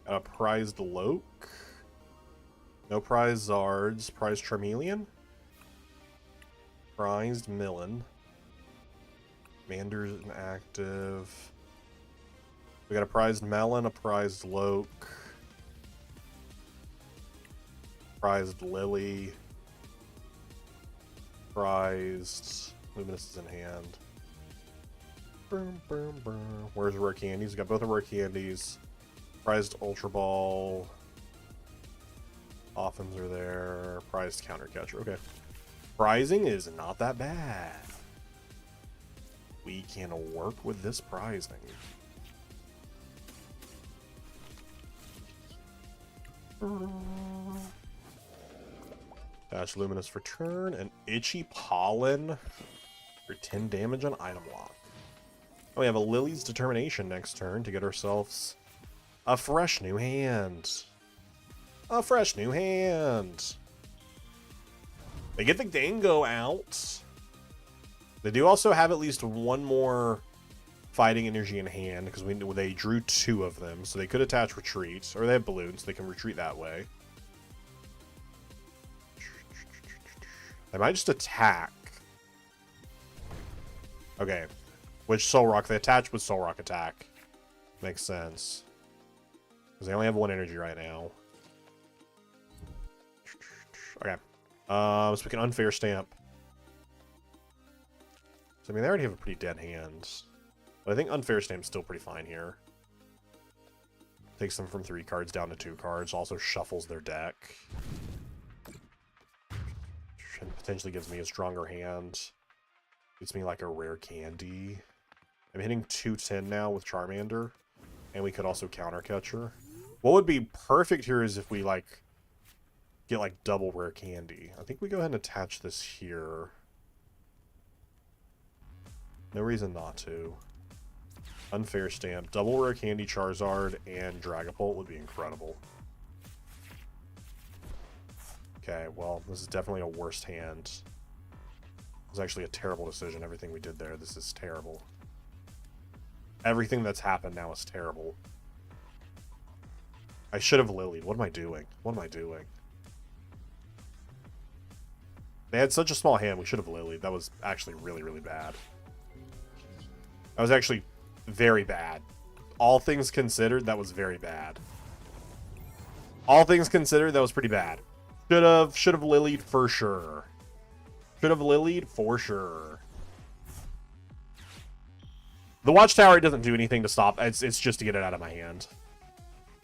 Got a prized Loke. No prized Zards. Prized Charmeleon. Prized Millen. Mander's inactive. We got a prized Melon, a prized Loke. Prized Lily. Prized Luminous is in hand. Boom, boom, boom. Where's Rare Candies? We got both of Rare Candies. Prized Ultra Ball. Offens are there. Prized Counter Catcher. Okay. Prizing is not that bad. We can work with this prizing. Dash Luminous for turn, and Itchy Pollen for 10 damage on item lock. And we have a Lily's Determination next turn to get ourselves a fresh new hand. A fresh new hand. They get the Dango out. They do also have at least one more fighting energy in hand because they drew 2 of them, so they could attach retreat, or they have balloons, so they can retreat that way. They might just attack. Okay. Which Soul Rock? They attach with Soul Rock attack. Makes sense. Because they only have 1 energy right now. Okay. So we can Unfair Stamp. So, I mean, they already have a pretty dead hand. But I think Unfair Stamp's still pretty fine here. Takes them from 3 cards down to 2 cards. Also shuffles their deck. And potentially gives me a stronger hand. Gives me like a rare candy. I'm hitting 210 now with Charmander. And we could also Counter Catcher. What would be perfect here is if we like get like double rare candy. I think we go ahead and attach this here. No reason not to. Unfair Stamp, double rare candy Charizard, and Dragapult would be incredible. Okay, well, this is definitely a worst hand. It was actually a terrible decision, everything we did there. This is terrible. Everything that's happened now is terrible. I should have lilied. What am I doing? What am I doing? They had such a small hand, we should have lilied. That was actually really, really bad. That was actually very bad. All things considered, that was very bad. All things considered, that was pretty bad. Should have lilied for sure. Should have lilied for sure. The Watchtower doesn't do anything to stop. It's just to get it out of my hand.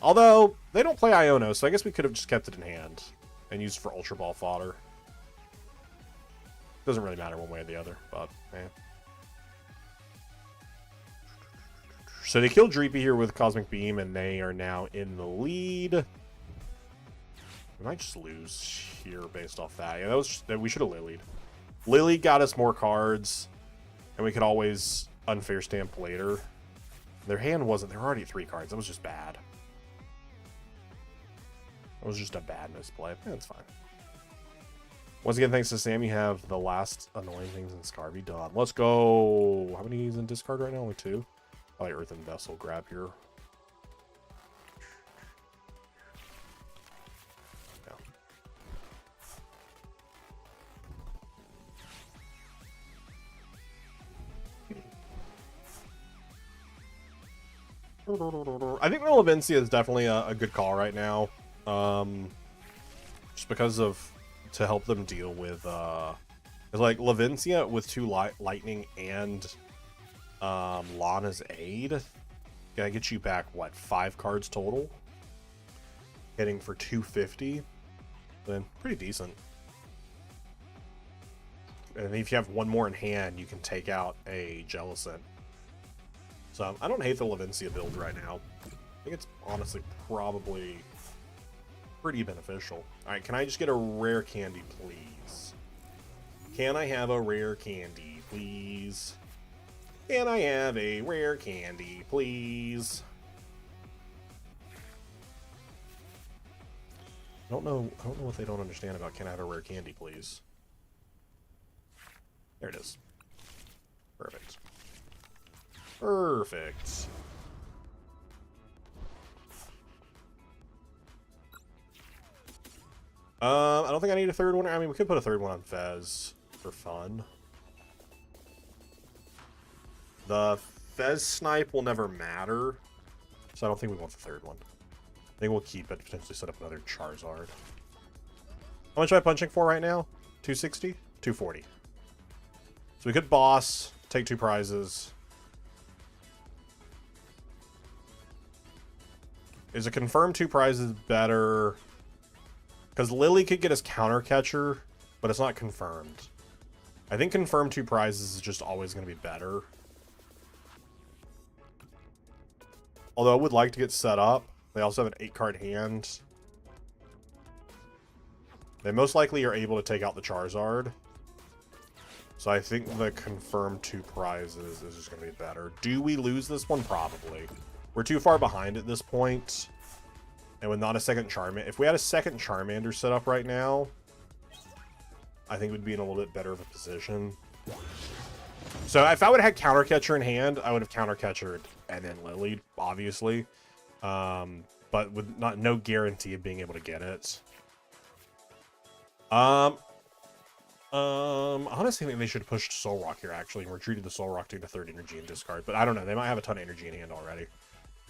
Although, they don't play Iono, so I guess we could have just kept it in hand. And used it for Ultra Ball fodder. Doesn't really matter one way or the other, but, man. So they killed Dreepy here with Cosmic Beam, and they are now in the lead. We might just lose here based off that. Yeah, we should have lilied. Lily got us more cards, and we could always Unfair Stamp later. Their hand wasn't. There were already 3 cards. That was just bad. That was just a bad misplay. Yeah, it's fine. Once again, thanks to Sam, you have the last annoying things in Scarby done. Let's go. How many is in discard right now? Only 2. Probably Earthen Vessel grab here. I think Relevancia is definitely a good call right now. Just because to help them deal with it's like Levincia with 2 lightning and Lana's Aid. Gonna get you back what, 5 cards total? Hitting for 250. Then pretty decent. And if you have 1 more in hand, you can take out a Jellicent. So I don't hate the Levincia build right now. I think it's honestly probably pretty beneficial. Alright, can I just get a rare candy, please? Can I have a rare candy, please? Can I have a rare candy, please? I don't know what they don't understand about can I have a rare candy, please? There it is. Perfect. Perfect. I don't think I need a 3rd one. I mean, we could put a 3rd one on Fez for fun. The Fez snipe will never matter, so I don't think we want the 3rd one. I think we'll keep it, potentially set up another Charizard. How much am I punching for right now? 260? 240. So we could boss, take 2 prizes. Is a confirmed 2 prizes better? Because Lily could get us Counter Catcher, but it's not confirmed. I think confirmed 2 prizes is just always going to be better. Although I would like to get set up. They also have an 8-card hand. They most likely are able to take out the Charizard. So I think the confirmed 2 prizes is just going to be better. Do we lose this one? Probably. We're too far behind at this point. And with not a second Charmander. If we had a second Charmander set up right now, I think we'd be in a little bit better of a position. So if I would have had Counter Catcher in hand, I would have Counter Catchered and then Lily, obviously. But with no guarantee of being able to get it. Honestly, I think they should have pushed Soul Rock here, actually, and retreated the Soul Rock to get a 3rd energy and discard. But I don't know. They might have a ton of energy in hand already.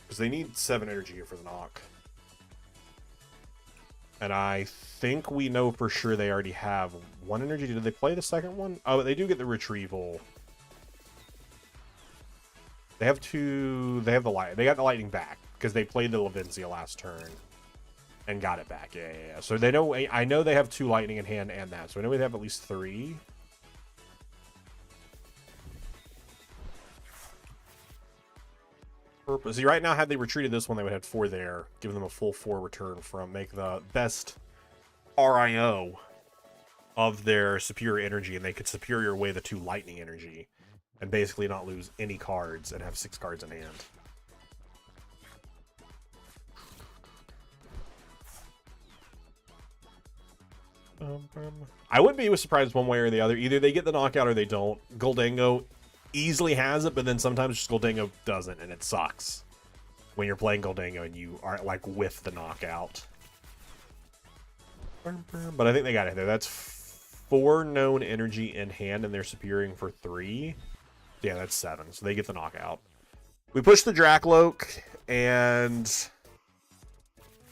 Because they need 7 energy here for the knock. And I think we know for sure they already have 1 energy. Did they play the second one? Oh, they do get the retrieval. They have 2... They have the light. They got the lightning back. Because they played the Lavincia last turn. And got it back. Yeah. So they know... I know they have 2 lightning in hand and that. So I know they have at least 3. See, right now, had they retreated this one, they would have 4 there. Give them a full 4 return from... Make the best RIO of their superior energy. And they could superior away the 2 lightning energy. And basically not lose any cards and have 6 cards in hand. I wouldn't be surprised one way or the other. Either they get the knockout or they don't. Goldango easily has it, but then sometimes just Goldango doesn't, and it sucks when you're playing Goldango and you aren't like with the knockout. But I think they got it there. That's 4 known energy in hand, and they're superior for 3. Yeah, that's 7. So they get the knockout. We push the Drakloak, and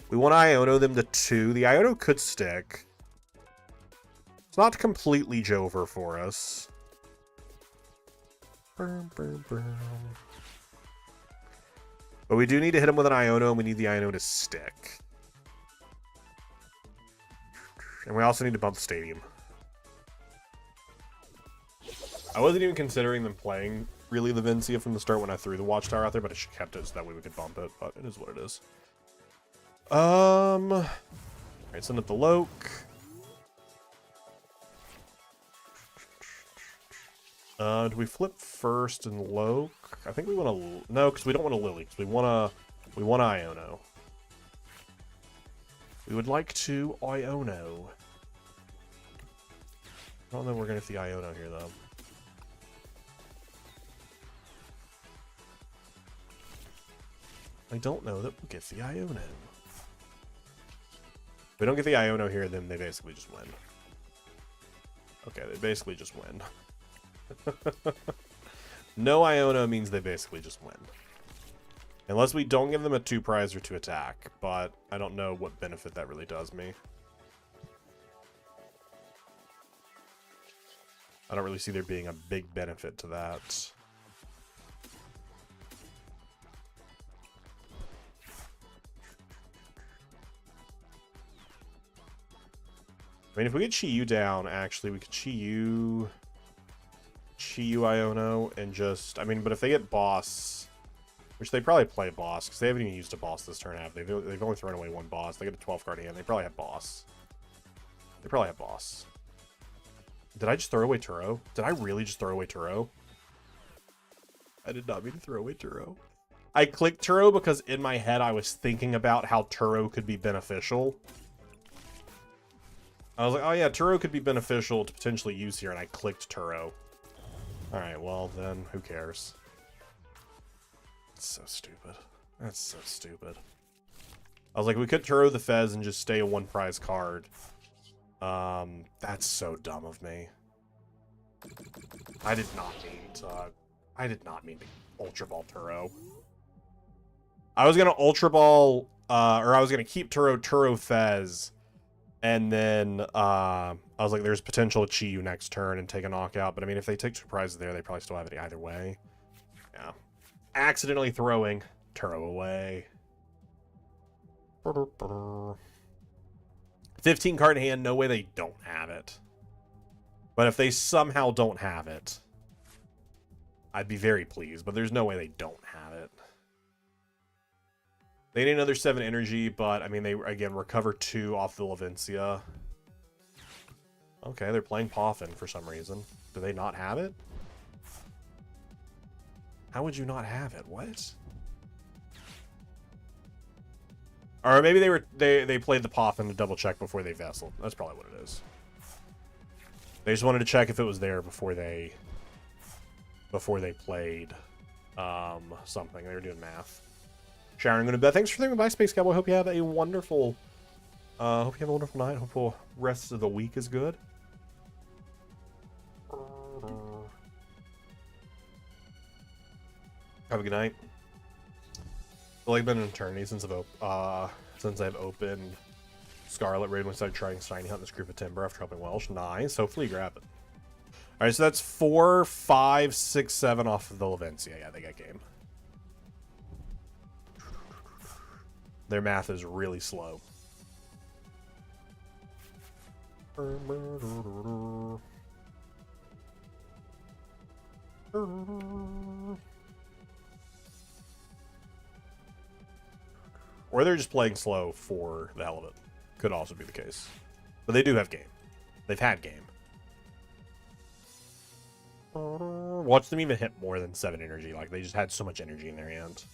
we want to Iono them to 2. The Iono could stick. It's not completely Jover for us. But we do need to hit him with an Iono, and we need the Iono to stick. And we also need to bump the stadium. I wasn't even considering them playing really Lavincia from the start when I threw the Watchtower out there, but I should have kept it so that way we could bump it, but it is what it is. Alright, send up the Loke. Do we flip first and Loke? I think we want to... No, because we don't want a Lily. Because we want Iono. We would like to Iono. I don't know if we're going to get the Iono here, though. I don't know that we'll get the Iono. If we don't get the Iono here, then they basically just win. Okay, they basically just win. No Iono means they basically just win. Unless we don't give them a 2 prize or 2 attack, but I don't know what benefit that really does me. I don't really see there being a big benefit to that. I mean, if we get Chi-Yu down, actually, we could Chi-Yu Iono, and just... I mean, but if they get boss... Which they probably play boss, because they haven't even used a boss this turn, have they? They've only thrown away 1 boss. They get a 12-card hand. They probably have boss. They probably have boss. Did I just throw away Turo? Did I really just throw away Turo? I did not mean to throw away Turo. I clicked Turo because in my head I was thinking about how Turo could be beneficial. I was like, oh yeah, Turo could be beneficial to potentially use here, and I clicked Turo. Alright, well then, who cares? That's so stupid. That's so stupid. I was like, we could Turo the Fez and just stay a 1 prize card. That's so dumb of me. I did not mean to Ultra Ball Turo. I was gonna Ultra Ball, or I was gonna keep Turo Fez, and then, I was like, there's potential to Chi-Yu next turn and take a knockout, but I mean, if they take 2 prizes there, they probably still have it either way. Yeah. Accidentally throwing Turo away. 15 card hand, no way they don't have it. But if they somehow don't have it, I'd be very pleased, but there's no way they don't have it. They need another 7 energy, but, I mean, they, again, recover 2 off the Levincia. Okay, they're playing Poffin for some reason. Do they not have it? How would you not have it? What? Or maybe they played the Poffin to double check before they vesseled. That's probably what it is. They just wanted to check if it was there before they played something. They were doing math. Sharon, going to bed. Thanks for thinking by Space Cowboy. Hope you have a wonderful night. Hopeful rest of the week is good. Have a good night. I feel like I've been an eternity since I've opened Scarlet Raid when I started trying Shiny Hunt in this group of Timber after helping Welsh. Nice. Hopefully you grab it. Alright, so that's 4, 5, 6, 7 off of the Levincia. Yeah, they got game. Their math is really slow. Or they're just playing slow for the hell of it. Could also be the case. But they do have game. They've had game. Watch them even hit more than 7 energy. Like, they just had so much energy in their hand.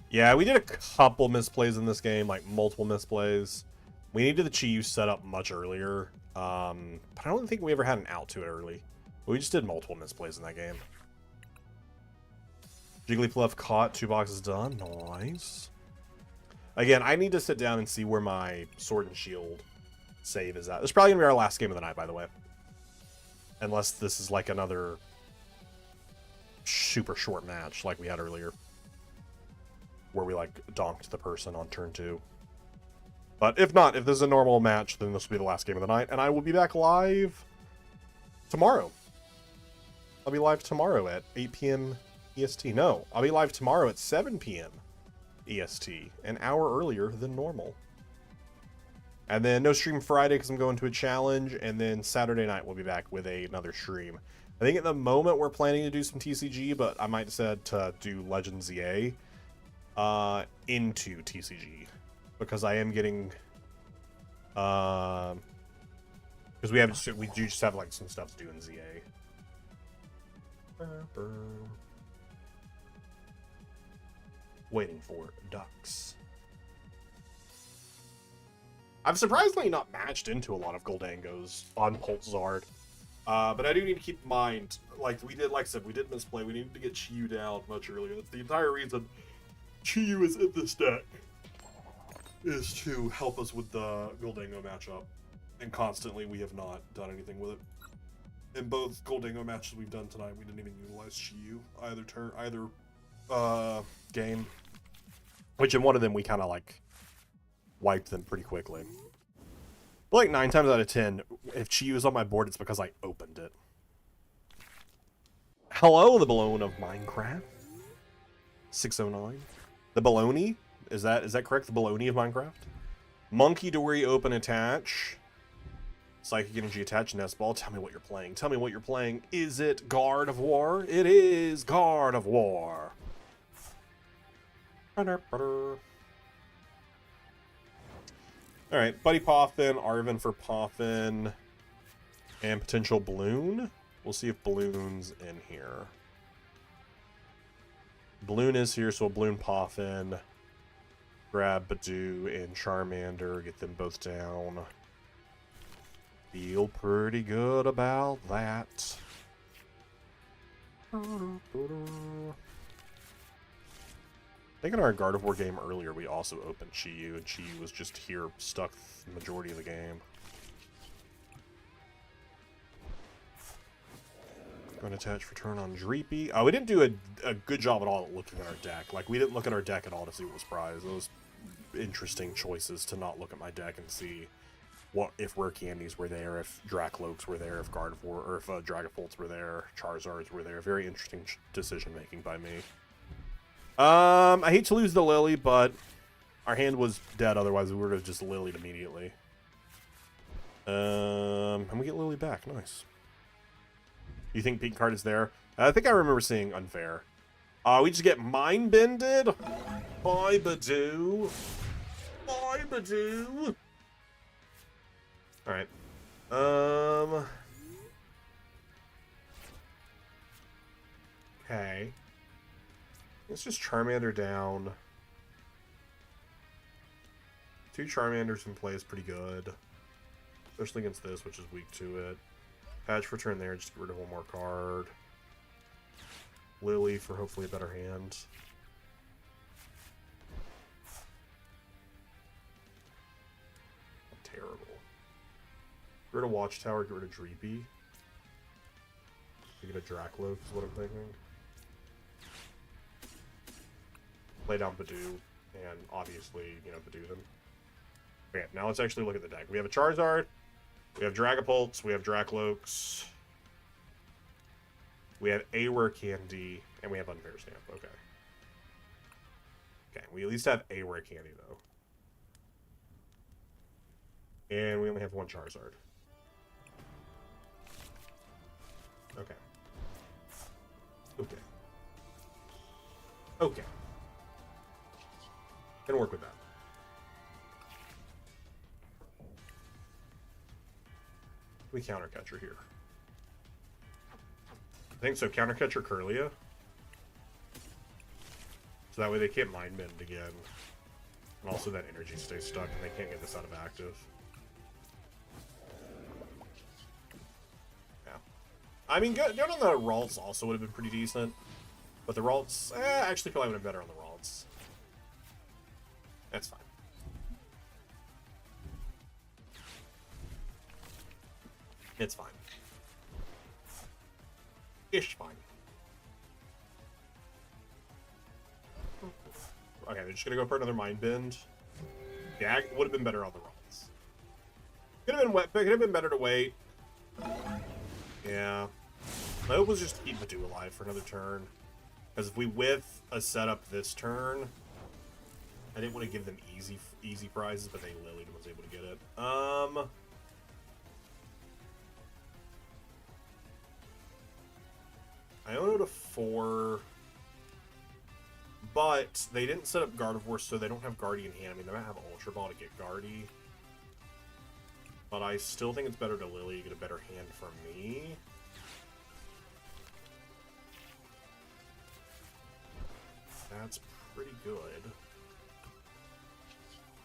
Yeah, we did a couple misplays in this game, like multiple misplays. We needed the Chi-Yu set up much earlier, but I don't think we ever had an out to it early. We just did multiple misplays in that game. Jigglypuff caught, 2 boxes done. Nice. Again, I need to sit down and see where my Sword and Shield save is at. This is probably going to be our last game of the night, by the way. Unless this is like another super short match like we had earlier. Where we like donked the person on turn 2. But if not, if this is a normal match, then this will be the last game of the night. And I will be back live tomorrow. I'll be live tomorrow at 8 p.m. EST. No, I'll be live tomorrow at 7 p.m. EST. An hour earlier than normal. And then no stream Friday because I'm going to a challenge. And then Saturday night we'll be back with another stream. I think at the moment we're planning to do some TCG, but I might decide to do Legends EA into TCG. Because I am getting... because we do just have like some stuff to do in ZA. Waiting for ducks. I've surprisingly not matched into a lot of Goldangos on PultZard. But I do need to keep in mind, like I said, we did misplay. We needed to get Chi-Yu down much earlier. That's the entire reason Chi-Yu is in this deck. Is to help us with the Goldango matchup. And constantly we have not done anything with it. In both Goldango matches we've done tonight, we didn't even utilize Chi-Yu either game. Which in one of them we kind of like wiped them pretty quickly. But like 9 times out of 10, if Chi-Yu is on my board, it's because I opened it. Hello, the balloon of Minecraft. 609. The baloney? Is that correct? The baloney of Minecraft? Monkey Dory open attach. Psychic Energy attach Nest Ball. Tell me what you're playing. Tell me what you're playing. Is it Guard of War? It is Guard of War. Alright, Buddy Poffin, Arvin for Poffin, and potential Balloon. We'll see if Balloon's in here. Balloon is here, so we'll Balloon Poffin. Grab Badoo and Charmander, get them both down. Feel pretty good about that. I think in our God of War game earlier, we also opened Chi-Yu, and Chi-Yu was just here stuck the majority of the game. Going to attach for turn on Dreepy. We didn't do a good job at all at looking at our deck. Like, we didn't look at our deck at all to see what was prized. It was interesting choices to not look at my deck and see what if rare candies were there, if Dracloaks were there, if Gardevoir, or if Dragapults were there, Charizards were there. Very interesting decision making by me. I hate to lose the Lily, but our hand was dead. Otherwise, we would have just Lilied immediately. And we get Lily back. Nice. You think Pink Card is there? I think I remember seeing Unfair. We just get Mind Bended. Bye, Badoo. Bye, Badoo. Alright. Okay. Let's just Charmander down. 2 Charmanders in play is pretty good. Especially against this, which is weak to it. Patch for turn there, just get rid of one more card. Lily for hopefully a better hand. Terrible. Get rid of Watchtower, get rid of Dreepy. Get a Dracloak is what I'm thinking. Play down Badoo, and obviously, you know, Badoo them. Okay, now let's actually look at the deck. We have a Charizard, we have Dragapults, we have Dracloaks, we have a rare candy, and we have Unfair Stamp. Okay. Okay, we at least have a rare candy, though. And we only have 1 Charizard. Okay. Okay. Okay. Can work with that. We counter catcher here. I think so. Counter catcher Curlia. So that way they can't mind bend again. And also that energy stays stuck and they can't get this out of active. Yeah. I mean, good on the Ralts also would have been pretty decent. But the Ralts, actually probably would have been better on the Ralts. That's fine. It's fine. Ish fine. Okay, they're just gonna go for another Mind Bend. Yeah, it would have been better on the Ralts. Could have been wet, but could have been better to wait. Yeah. My hope was just to keep Badoo alive for another turn. Because if we whiff a setup this turn, I didn't want to give them easy prizes, but they Lily was able to get it. Iono to 4, but they didn't set up Gardevoir, so they don't have Guardian Hand. I mean, they might have Ultra Ball to get Guardy, but I still think it's better to Lily, get a better hand from me. That's pretty good.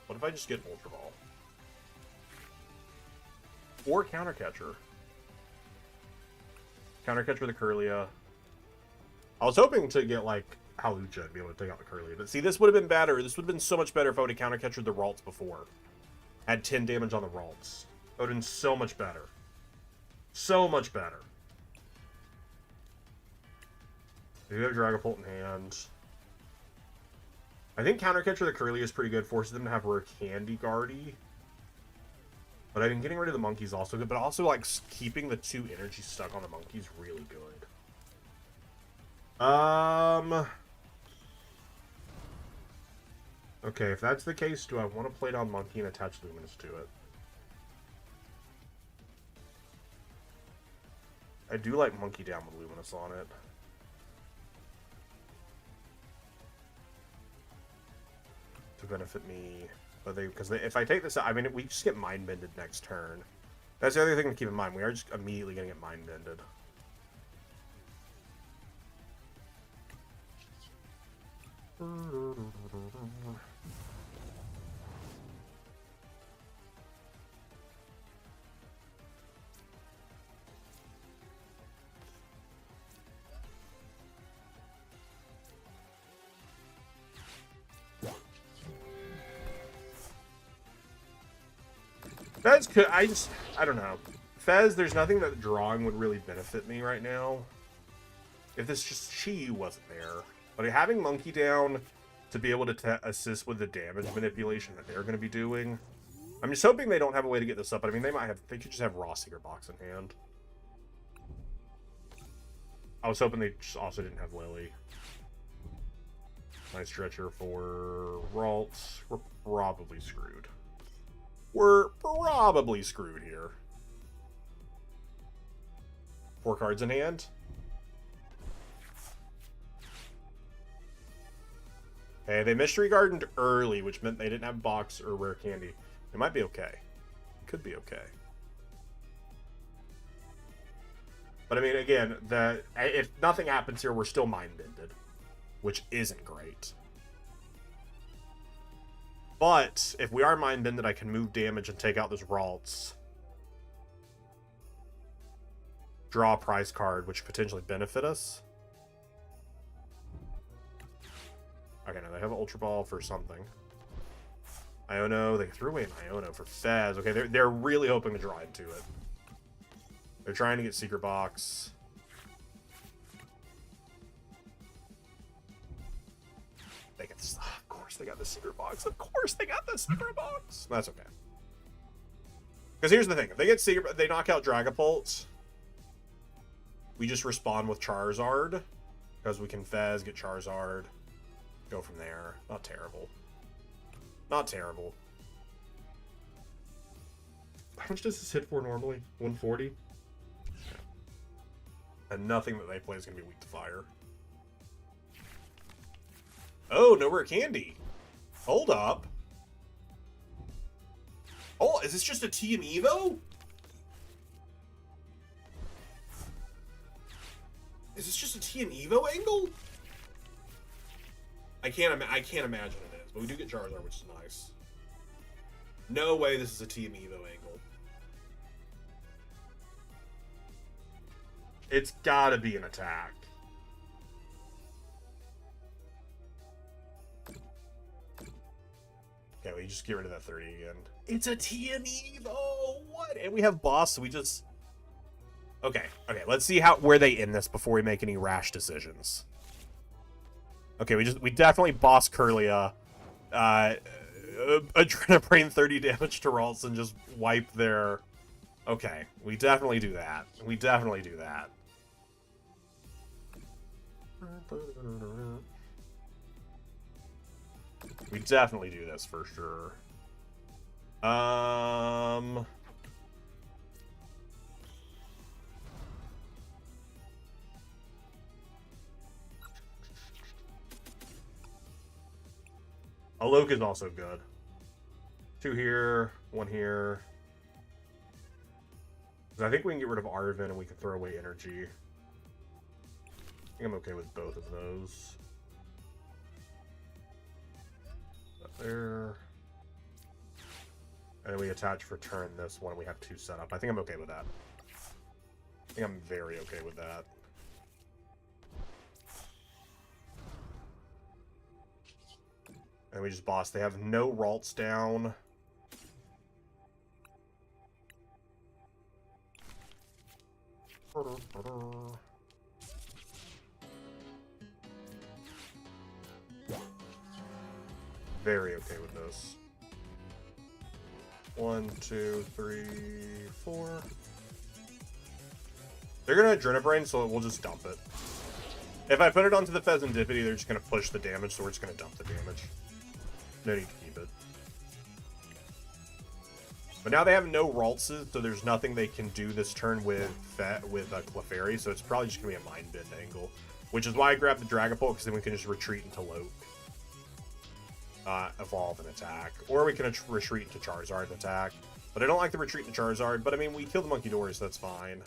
What if I just get Ultra Ball? Or Counter Catcher. Counter Catcher the Curlia. I was hoping to get, like, Hawlucha and be able to take out the Curlia. But see, this would have been better. This would have been so much better if I would have Counter Catchered the Ralts before. Had 10 damage on the Ralts. That would have been so much better. So much better. We do have Dragapult in hand. I think Counter Catcher the Curlia is pretty good. Forces them to have rare Candy Guardy. But I think getting rid of the monkey is also good. But also, like, keeping the 2 energy stuck on the monkey is really good. Okay, if that's the case, do I want to play down monkey and attach Luminous to it? I do like monkey down with Luminous on it. To benefit me. But because if I take this out, I mean, we just get Mind Bended next turn. That's the other thing to keep in mind. We are just immediately going to get Mind Bended. Fez could, I don't know. Fez, there's nothing that drawing would really benefit me right now. If this just Chi wasn't there. But having Monkey down to be able to assist with the damage manipulation that they're going to be doing I'm just hoping they don't have a way to get this up, but I mean, they could just have Raw Secret Box in hand. I was hoping they just also didn't have Lily. Nice stretcher for Ralts. We're probably screwed. We're probably screwed here. 4 cards in hand. Okay, they Mystery Gardened early, which meant they didn't have box or rare candy. It might be okay. Could be okay. But I mean, again, if nothing happens here, we're still mind-bended, which isn't great. But if we are mind-bended, I can move damage and take out this Ralts. Draw a prize card, which potentially benefit us. Okay, no, they have an Ultra Ball for something. Iono, they threw away an Iono for Fez. Okay, they're really hoping to draw into it. They're trying to get Secret Box. They get this. Of course they got the Secret Box. Of course they got the Secret Box. That's okay. Because here's the thing. If they get Secret, they knock out Dragapult. We just respond with Charizard. Because we can Fez, get Charizard. Go from there. Not terrible. Not terrible. How much does this hit for normally? 140? Yeah. And nothing that they play is going to be weak to fire. Oh, no rare candy. Hold up. Oh, is this just a TM Evo? Is this just a TM Evo angle? I can't imagine it is, but we do get Charizard, which is nice. No way this is a TM Evo angle. It's gotta be an attack. Okay, we just get rid of that 30 again. It's a TM Evo! What? And we have boss, so we just... Okay, let's see where they end this before we make any rash decisions. Okay, we definitely boss Curlia. Adrenabrain 30 damage to Ralts and just wipe their... Okay, we definitely do that. We definitely do that. We definitely do this for sure. Alok is also good. 2 here, 1 here. I think we can get rid of Arven and we can throw away energy. I think I'm okay with both of those. Up there. And then we attach for turn this one. We have 2 set up. I think I'm okay with that. I think I'm very okay with that. And we just boss. They have no Ralts down. Very okay with this. 1, 2, 3, 4. They're gonna Adrenabrain, so we'll just dump it. If I put it onto the Pheasantipity, they're just gonna push the damage, so we're just gonna dump the damage. No need to keep it. But now they have no Raltses, so there's nothing they can do this turn with Clefairy, so it's probably just going to be a Mind Bend angle. Which is why I grabbed the Dragapult, because then we can just retreat into Loke. Evolve and attack. Or we can retreat into Charizard and attack. But I don't like the retreat into Charizard, but I mean, we killed the Monkey Dory, so that's fine.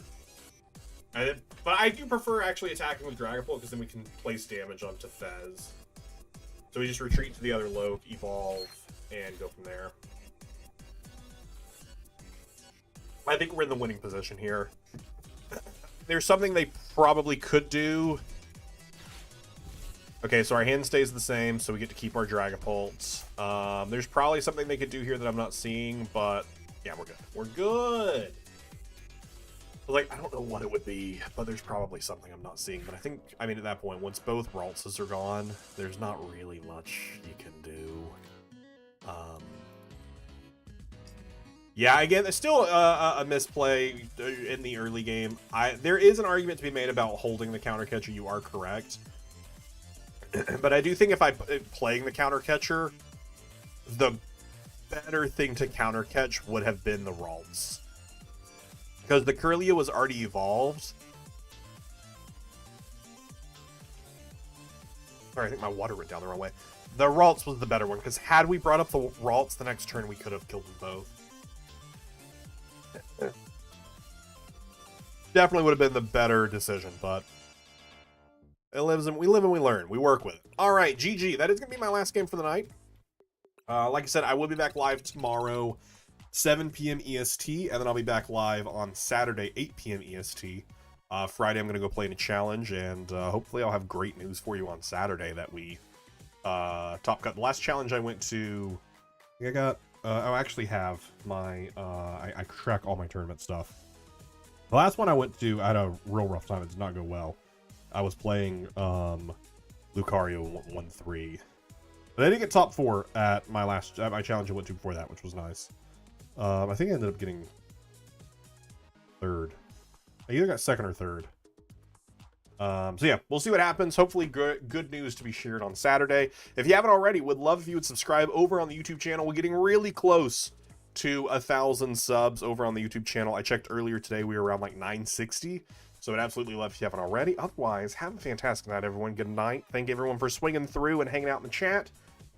But I do prefer actually attacking with Dragapult, because then we can place damage onto Fez. So we just retreat to the other Loke, evolve, and go from there. I think we're in the winning position here. There's something they probably could do. Okay, so our hand stays the same, so we get to keep our Dragapults. There's probably something they could do here that I'm not seeing, but yeah, we're good. We're good! Like, I don't know what it would be, but there's probably something I'm not seeing. But I think, I mean, at that point, once both Raltses are gone, there's not really much you can do. Yeah, again, it's still a misplay in the early game. There is an argument to be made about holding the counter catcher. You are correct. But I do think if playing the counter catcher, the better thing to counter catch would have been the Ralts. Because the Kirlia was already evolved. Sorry, I think my water went down the wrong way. The Ralts was the better one, because had we brought up the Ralts the next turn, we could have killed them both. Definitely would have been the better decision, but we live and we learn. We work with it. All right, GG. That is going to be my last game for the night. Like I said, I will be back live tomorrow, 7 p.m. EST, and then I'll be back live on Saturday, 8 p.m. EST. Friday, I'm going to go play in a challenge, and hopefully I'll have great news for you on Saturday that we top cut. The last challenge I went to, I got, I actually have my, I track all my tournament stuff. The last one I went to, I had a real rough time. It did not go well. I was playing Lucario 1-3. But I did get top 4 at my challenge I went to before that, which was nice. I think I ended up getting 3rd. I either got 2nd or 3rd. So yeah, we'll see what happens. Hopefully good news to be shared on Saturday. If you haven't already, would love if you would subscribe over on the YouTube channel. We're getting really close to 1,000 subs over on the YouTube channel. I checked earlier today, we were around like 960. So I'd absolutely love if you haven't already. Otherwise, have a fantastic night, everyone. Good night. Thank everyone for swinging through and hanging out in the chat.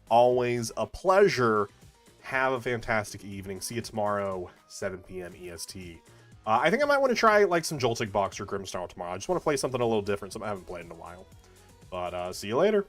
Always a pleasure. Have a fantastic evening. See you tomorrow, 7 p.m. EST. I think I might want to try like some Joltik Box or Grimstyle tomorrow. I just want to play something a little different, something I haven't played in a while. But see you later.